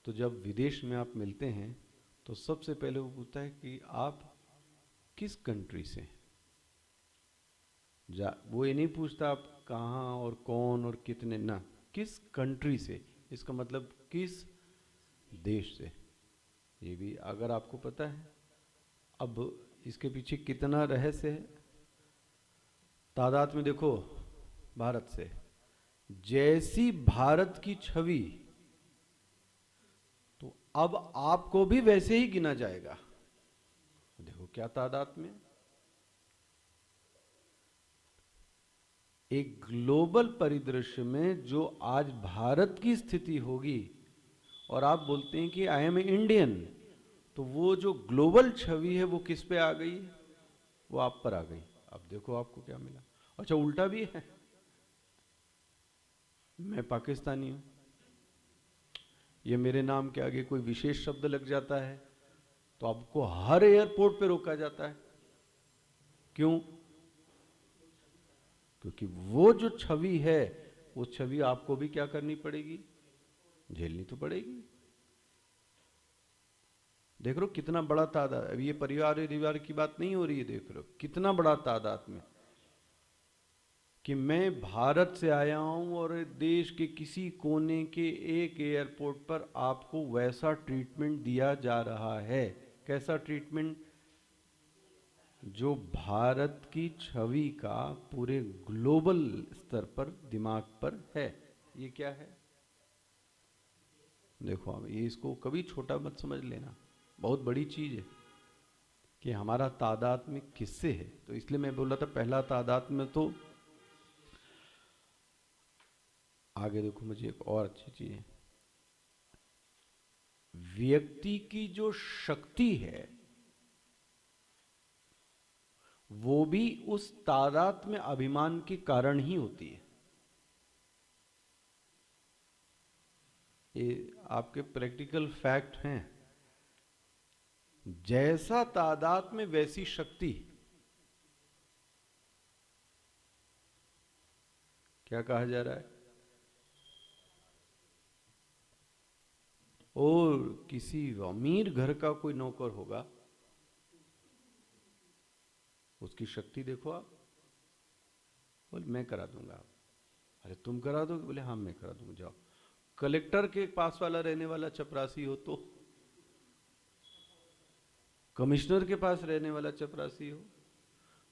Speaker 1: तो जब विदेश में आप मिलते हैं तो सबसे पहले वो पूछता है कि आप किस कंट्री से हैं। वो ये नहीं पूछता आप कहाँ और कौन और कितने, ना, किस कंट्री से, इसका मतलब किस देश से। ये भी अगर आपको पता है। अब इसके पीछे कितना रहस्य है। तादाद में देखो, भारत से जैसी भारत की छवि, तो अब आपको भी वैसे ही गिना जाएगा। देखो क्या तादाद में। एक ग्लोबल परिदृश्य में जो आज भारत की स्थिति होगी और आप बोलते हैं कि आई एम इंडियन, तो वो जो ग्लोबल छवि है वो किस पे आ गई? वो आप पर आ गई। अब देखो आपको क्या मिला। अच्छा, उल्टा भी है, मैं पाकिस्तानी हूं, ये मेरे नाम के आगे कोई विशेष शब्द लग जाता है तो आपको हर एयरपोर्ट पे रोका जाता है। क्यों? क्योंकि वो जो छवि है, वो छवि आपको भी क्या करनी पड़ेगी? झेलनी तो पड़ेगी। देख रहे हो कितना बड़ा तादाद। अब ये परिवार की बात नहीं हो रही है, देख रहे हो कितना बड़ा तादाद में कि मैं भारत से आया हूं और देश के किसी कोने के एक एयरपोर्ट पर आपको वैसा ट्रीटमेंट दिया जा रहा है। कैसा ट्रीटमेंट? जो भारत की छवि का पूरे ग्लोबल स्तर पर दिमाग पर है। ये क्या है? देखो, अब ये इसको कभी छोटा मत समझ लेना, बहुत बड़ी चीज है कि हमारा तादात्म्य किससे है। तो इसलिए मैं बोला था पहला तादात्म्य। तो आगे देखो, मुझे एक और अच्छी चीज है, व्यक्ति की जो शक्ति है वो भी उस तादात्म्य अभिमान के कारण ही होती है। ये आपके प्रैक्टिकल फैक्ट हैं। जैसा तादाद में वैसी शक्ति। क्या कहा जा रहा है? और किसी अमीर घर का कोई नौकर होगा, उसकी शक्ति देखो आप। बोले मैं करा दूंगा। अरे तुम करा दोगे? बोले हाँ मैं करा दूंगा, जाओ। कलेक्टर के पास वाला रहने वाला चपरासी हो तो, कमिश्नर के पास रहने वाला चपरासी हो,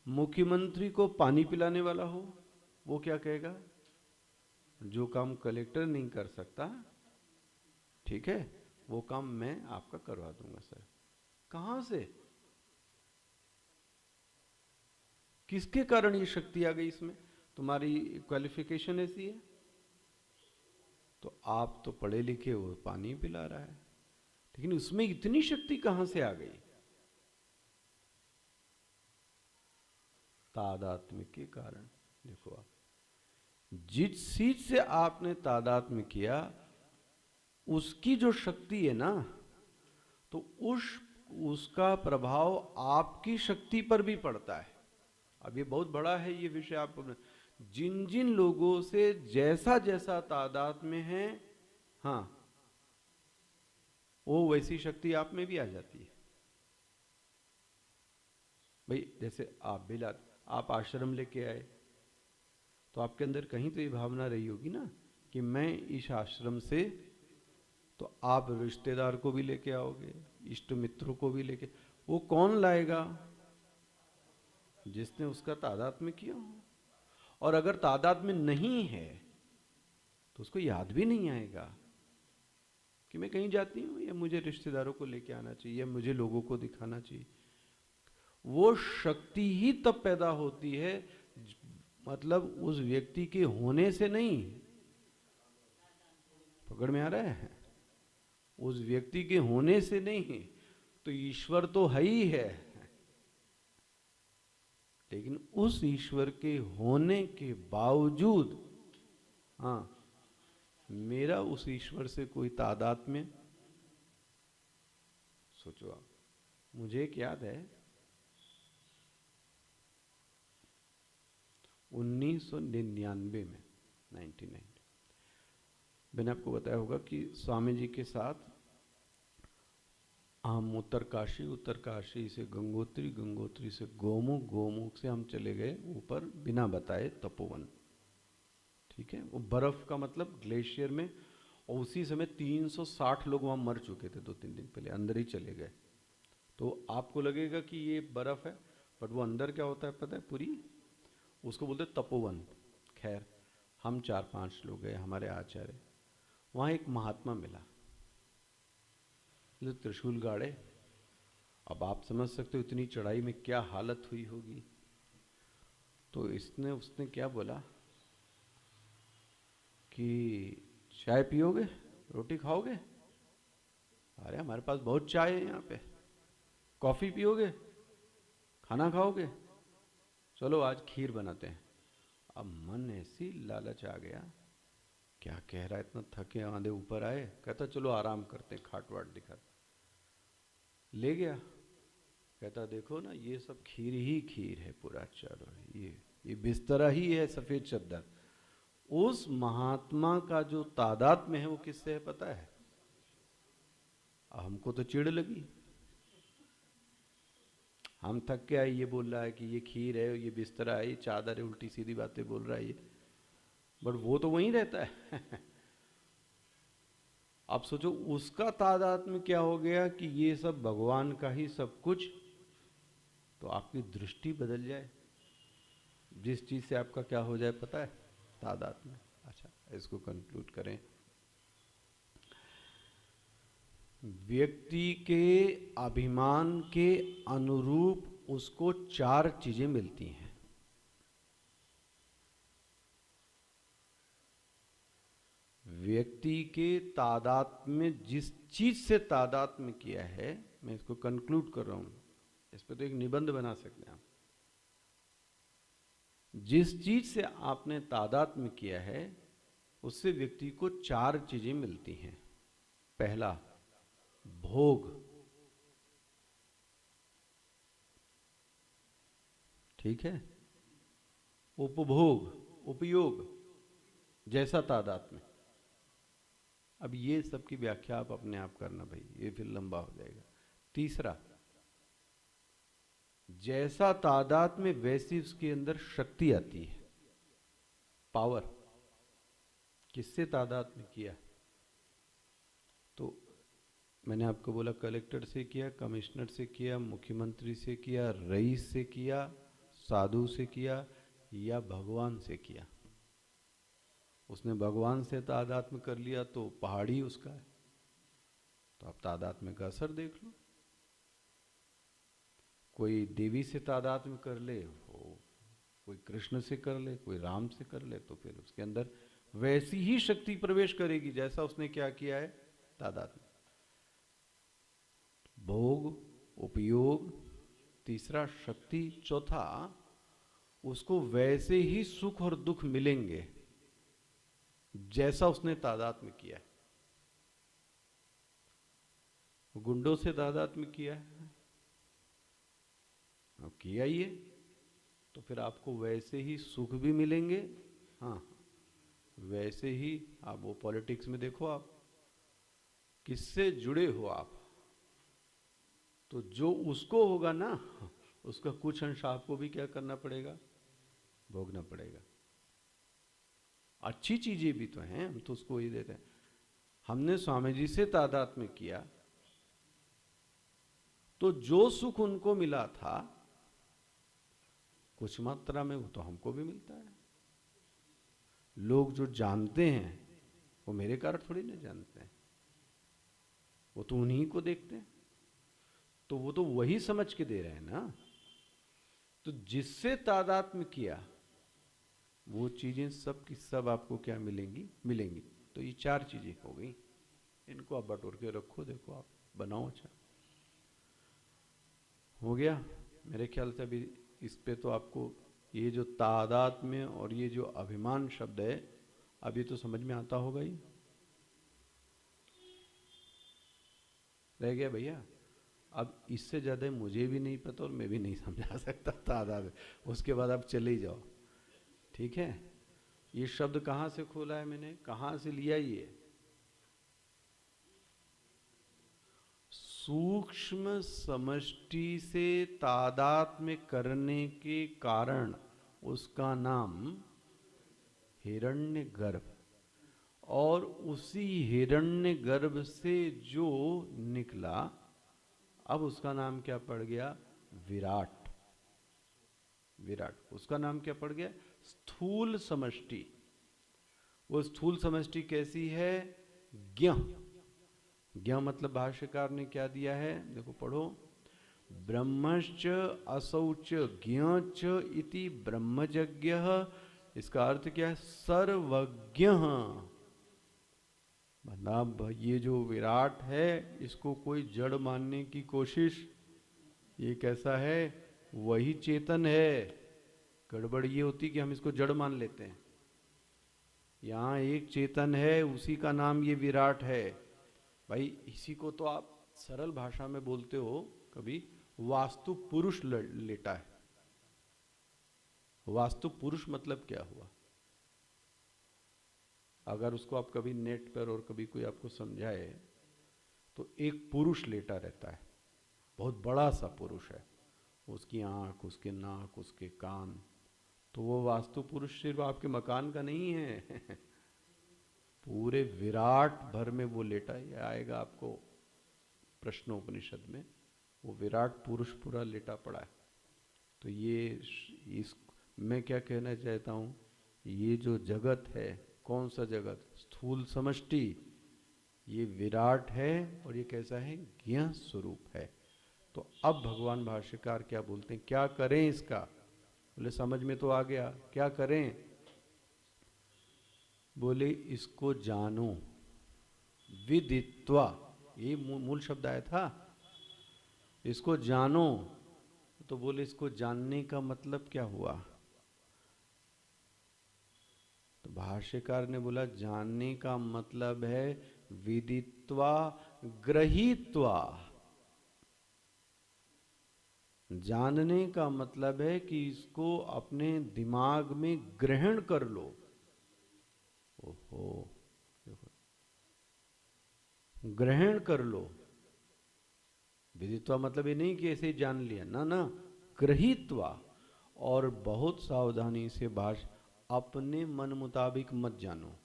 Speaker 1: मुख्यमंत्री को पानी पिलाने वाला हो, वो क्या कहेगा? जो काम कलेक्टर नहीं कर सकता, ठीक है, वो काम मैं आपका करवा दूंगा सर। कहां से, किसके कारण ये शक्ति आ गई इसमें? तुम्हारी क्वालिफिकेशन ऐसी है तो आप तो पढ़े लिखे, वो पानी पिला रहा है, लेकिन उसमें इतनी शक्ति कहां से आ गई? तादात्म्य के कारण। देखो आप, जिस चीज से आपने तादात्म्य किया उसकी जो शक्ति है ना, तो उसका प्रभाव आपकी शक्ति पर भी पड़ता है। अब ये बहुत बड़ा है ये विषय। आप जिन जिन लोगों से जैसा जैसा तादाद में है, हाँ, वो वैसी शक्ति आप में भी आ जाती है। भाई जैसे आप भी आप आश्रम लेके आए तो आपके अंदर कहीं तो ये भावना रही होगी ना कि मैं इस आश्रम से, तो आप रिश्तेदार को भी लेके आओगे, इष्ट मित्रों को भी लेके। वो कौन लाएगा? जिसने उसका तादाद में किया हो। और अगर तादाद में नहीं है तो उसको याद भी नहीं आएगा कि मैं कहीं जाती हूँ या मुझे रिश्तेदारों को लेके आना चाहिए या मुझे लोगों को दिखाना चाहिए। वो शक्ति ही तब पैदा होती है, मतलब उस व्यक्ति के होने से नहीं। पकड़ में आ रहा है? उस व्यक्ति के होने से नहीं। तो ईश्वर तो है ही है, लेकिन उस ईश्वर के होने के बावजूद, हाँ, मेरा उस ईश्वर से कोई तादात्म्य। सोचो आप, मुझे एक याद है 1999 में, 1990, मैंने आपको बताया होगा कि स्वामी जी के साथ हम उत्तरकाशी से गंगोत्री, गंगोत्री से गोमुख, गोमुख से हम चले गए ऊपर बिना बताए तपोवन। ठीक है, वो बर्फ का मतलब ग्लेशियर में, और उसी समय 360 लोग वहाँ मर चुके थे 2-3 दिन पहले, अंदर ही चले गए। तो आपको लगेगा कि ये बर्फ है, बट वो अंदर क्या होता है पता है? पूरी, उसको बोलते तपोवन। खैर, हम 4-5 लोग गए, हमारे आचार्य। वहाँ एक महात्मा मिला, जो त्रिशूल गाड़े। अब आप समझ सकते हो इतनी चढ़ाई में क्या हालत हुई होगी। तो उसने क्या बोला कि चाय पियोगे, रोटी खाओगे? अरे हमारे पास बहुत चाय है यहाँ पे। कॉफी पियोगे, खाना खाओगे? चलो आज खीर बनाते हैं। अब मन ऐसी लालच आ गया, क्या कह रहा है, इतना थके आंधे ऊपर आए, कहता चलो आराम करते, खाट वाट दिखा, ले गया। कहता देखो ना, ये सब खीर ही खीर है पूरा, चलो ये बिस्तरा ही है, सफेद चद्दर। उस महात्मा का जो तादात्म्य है वो किससे है पता है? हमको तो चिढ़ लगी, हम थक के आए, ये बोल रहा है कि ये खीर है, ये बिस्तरा है, ये चादर है, उल्टी सीधी बातें बोल रहा है ये, बट वो तो वहीं रहता है। अब सोचो उसका तादात्म्य क्या हो गया कि ये सब भगवान का ही सब कुछ। तो आपकी दृष्टि बदल जाए, जिस चीज से आपका क्या हो जाए पता है? तादात्म्य। अच्छा, इसको कंक्लूड करें। व्यक्ति के अभिमान के अनुरूप उसको 4 चीजें मिलती हैं। व्यक्ति के तादात्म्य, जिस चीज से तादात्म्य किया है, मैं इसको कंक्लूड कर रहा हूं, इस पे तो एक निबंध बना सकते हैं आप। जिस चीज से आपने तादात्म्य किया है उससे व्यक्ति को 4 चीजें मिलती हैं। पहला, भोग। ठीक है, उपभोग, उपयोग, जैसा तादात्म्य। अब ये सब की व्याख्या आप अपने आप करना भाई, ये फिर लंबा हो जाएगा। तीसरा, जैसा तादात्म्य वैसी उसके अंदर शक्ति आती है, पावर। किससे तादात्म्य किया? तो मैंने आपको बोला कलेक्टर से किया, कमिश्नर से किया, मुख्यमंत्री से किया, रईस से किया, साधु से किया, या भगवान से किया। उसने भगवान से तादात्म्य कर लिया तो पहाड़ी उसका है। तो आप तादात्म्य का असर देख लो। कोई देवी से तादात्म्य कर ले, वो कोई कृष्ण से कर ले, कोई राम से कर ले, तो फिर उसके अंदर वैसी ही शक्ति प्रवेश करेगी जैसा उसने क्या किया है, तादात्म्य। भोग, उपयोग, तीसरा शक्ति, चौथा उसको वैसे ही सुख और दुख मिलेंगे जैसा उसने तादात्म्य किया है। गुंडों से तादात्म्य किया है, अब किया ही है, तो फिर आपको वैसे ही सुख भी मिलेंगे। हाँ, वैसे ही आप वो पॉलिटिक्स में देखो, आप किससे जुड़े हो आप, तो जो उसको होगा ना, उसका कुछ अंश आपको भी क्या करना पड़ेगा, भोगना पड़ेगा। अच्छी चीजें भी तो हैं, हम तो उसको ही देते हैं। हमने स्वामी जी से तादात्म्य किया तो जो सुख उनको मिला था कुछ मात्रा में वो तो हमको भी मिलता है। लोग जो जानते हैं वो मेरे कारण थोड़ी ना जानते हैं, वो तो उन्हीं को देखते हैं, तो वो तो वही समझ के दे रहे हैं ना। तो जिससे तादात्म्य किया वो चीजें सब की सब आपको क्या मिलेंगी, मिलेंगी। तो ये चार चीजें हो गई, इनको आप बटोर के रखो, देखो आप बनाओ। अच्छा हो गया मेरे ख्याल से। अभी इस पे तो आपको ये जो तादात्म्य और ये जो अभिमान शब्द है, अब ये तो समझ में आता होगा ही। रह गया भैया? अब इससे ज़्यादा मुझे भी नहीं पता और मैं भी नहीं समझा सकता तादाद। उसके बाद आप चले ही जाओ, ठीक है। ये शब्द कहाँ से खोला है मैंने, कहाँ से लिया ये? सूक्ष्म समष्टि से तादात्म्य करने के कारण उसका नाम हिरण्यगर्भ, और उसी हिरण्यगर्भ से जो निकला अब उसका नाम क्या पड़ गया? विराट। विराट उसका नाम क्या पड़ गया? स्थूल समष्टि। वो स्थूल समष्टि कैसी है? ज्ञ। ज्ञ मतलब भाष्यकार ने क्या दिया है, देखो पढ़ो। ब्रह्मश्च असौच ज्ञ च इति ब्रह्मज्ञः। इसका अर्थ क्या है? सर्वज्ञ। मतलब ये जो विराट है इसको कोई जड़ मानने की कोशिश, ये कैसा है? वही चेतन है। गड़बड़ ये होती कि हम इसको जड़ मान लेते हैं। यहाँ एक चेतन है, उसी का नाम ये विराट है। भाई इसी को तो आप सरल भाषा में बोलते हो कभी, वास्तु पुरुष लेटा है। वास्तु पुरुष मतलब क्या हुआ? अगर उसको आप कभी नेट पर और कभी कोई आपको समझाए तो एक पुरुष लेटा रहता है, बहुत बड़ा सा पुरुष है, उसकी आंख, उसके नाक, उसके कान। तो वो वास्तु पुरुष सिर्फ आपके मकान का नहीं है पूरे विराट भर में वो लेटा है। ये आएगा आपको प्रश्नोपनिषद में, वो विराट पुरुष पूरा लेटा पड़ा है। तो ये इस मैं क्या कहना चाहता हूँ, ये जो जगत है, कौन सा जगत? स्थूल समष्टि, ये विराट है और ये कैसा है? ज्ञ स्वरूप है। तो अब भगवान भाष्यकार क्या बोलते हैं, क्या करें इसका? बोले समझ में तो आ गया, क्या करें? बोले इसको जानो विदित्वा, ये मूल शब्द आया था, इसको जानो। तो बोले इसको जानने का मतलब क्या हुआ? तो भाष्यकार ने बोला जानने का मतलब है विदित्वा ग्रहीत्वा। जानने का मतलब है कि इसको अपने दिमाग में ग्रहण कर लो। ओहो, ग्रहण कर लो। विदित्वा मतलब ये नहीं कि ऐसे ही जान लिया, ना ना, ग्रहीत्वा। और बहुत सावधानी से भाष, अपने मन मुताबिक मत जानो।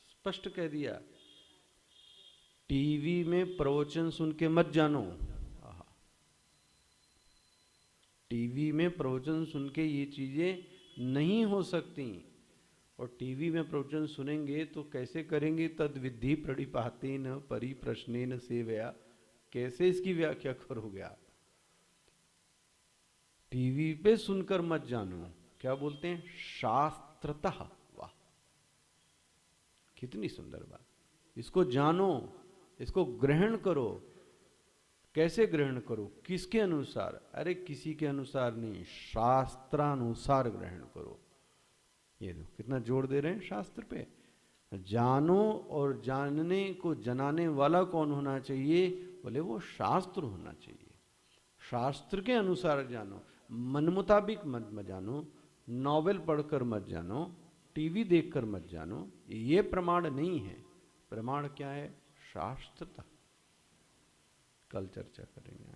Speaker 1: स्पष्ट कह दिया। टीवी में प्रवचन सुन के मत जानो। टीवी में प्रवचन सुन के ये चीजें नहीं हो सकती। और टीवी में प्रवचन सुनेंगे तो कैसे करेंगे? तद विधि प्रणिपातेन परिप्रश्नेन सेवया। कैसे इसकी व्याख्या करोगे आप? टीवी पे सुनकर मत जानो। क्या बोलते हैं? शास्त्रतः। वाह, कितनी सुंदर बात। इसको जानो, इसको ग्रहण करो। कैसे ग्रहण करो? किसके अनुसार? अरे किसी के अनुसार नहीं, शास्त्रानुसार ग्रहण करो। ये दो कितना जोर दे रहे हैं शास्त्र पे। जानो, और जानने को जनाने वाला कौन होना चाहिए? बोले वो शास्त्र होना चाहिए। शास्त्र के अनुसार जानो, मन मुताबिक मत जानो, नॉवेल पढ़कर मत जानो, टीवी देखकर मत जानो। ये प्रमाण नहीं है। प्रमाण क्या है? शास्त्रता। कल चर्चा करेंगे।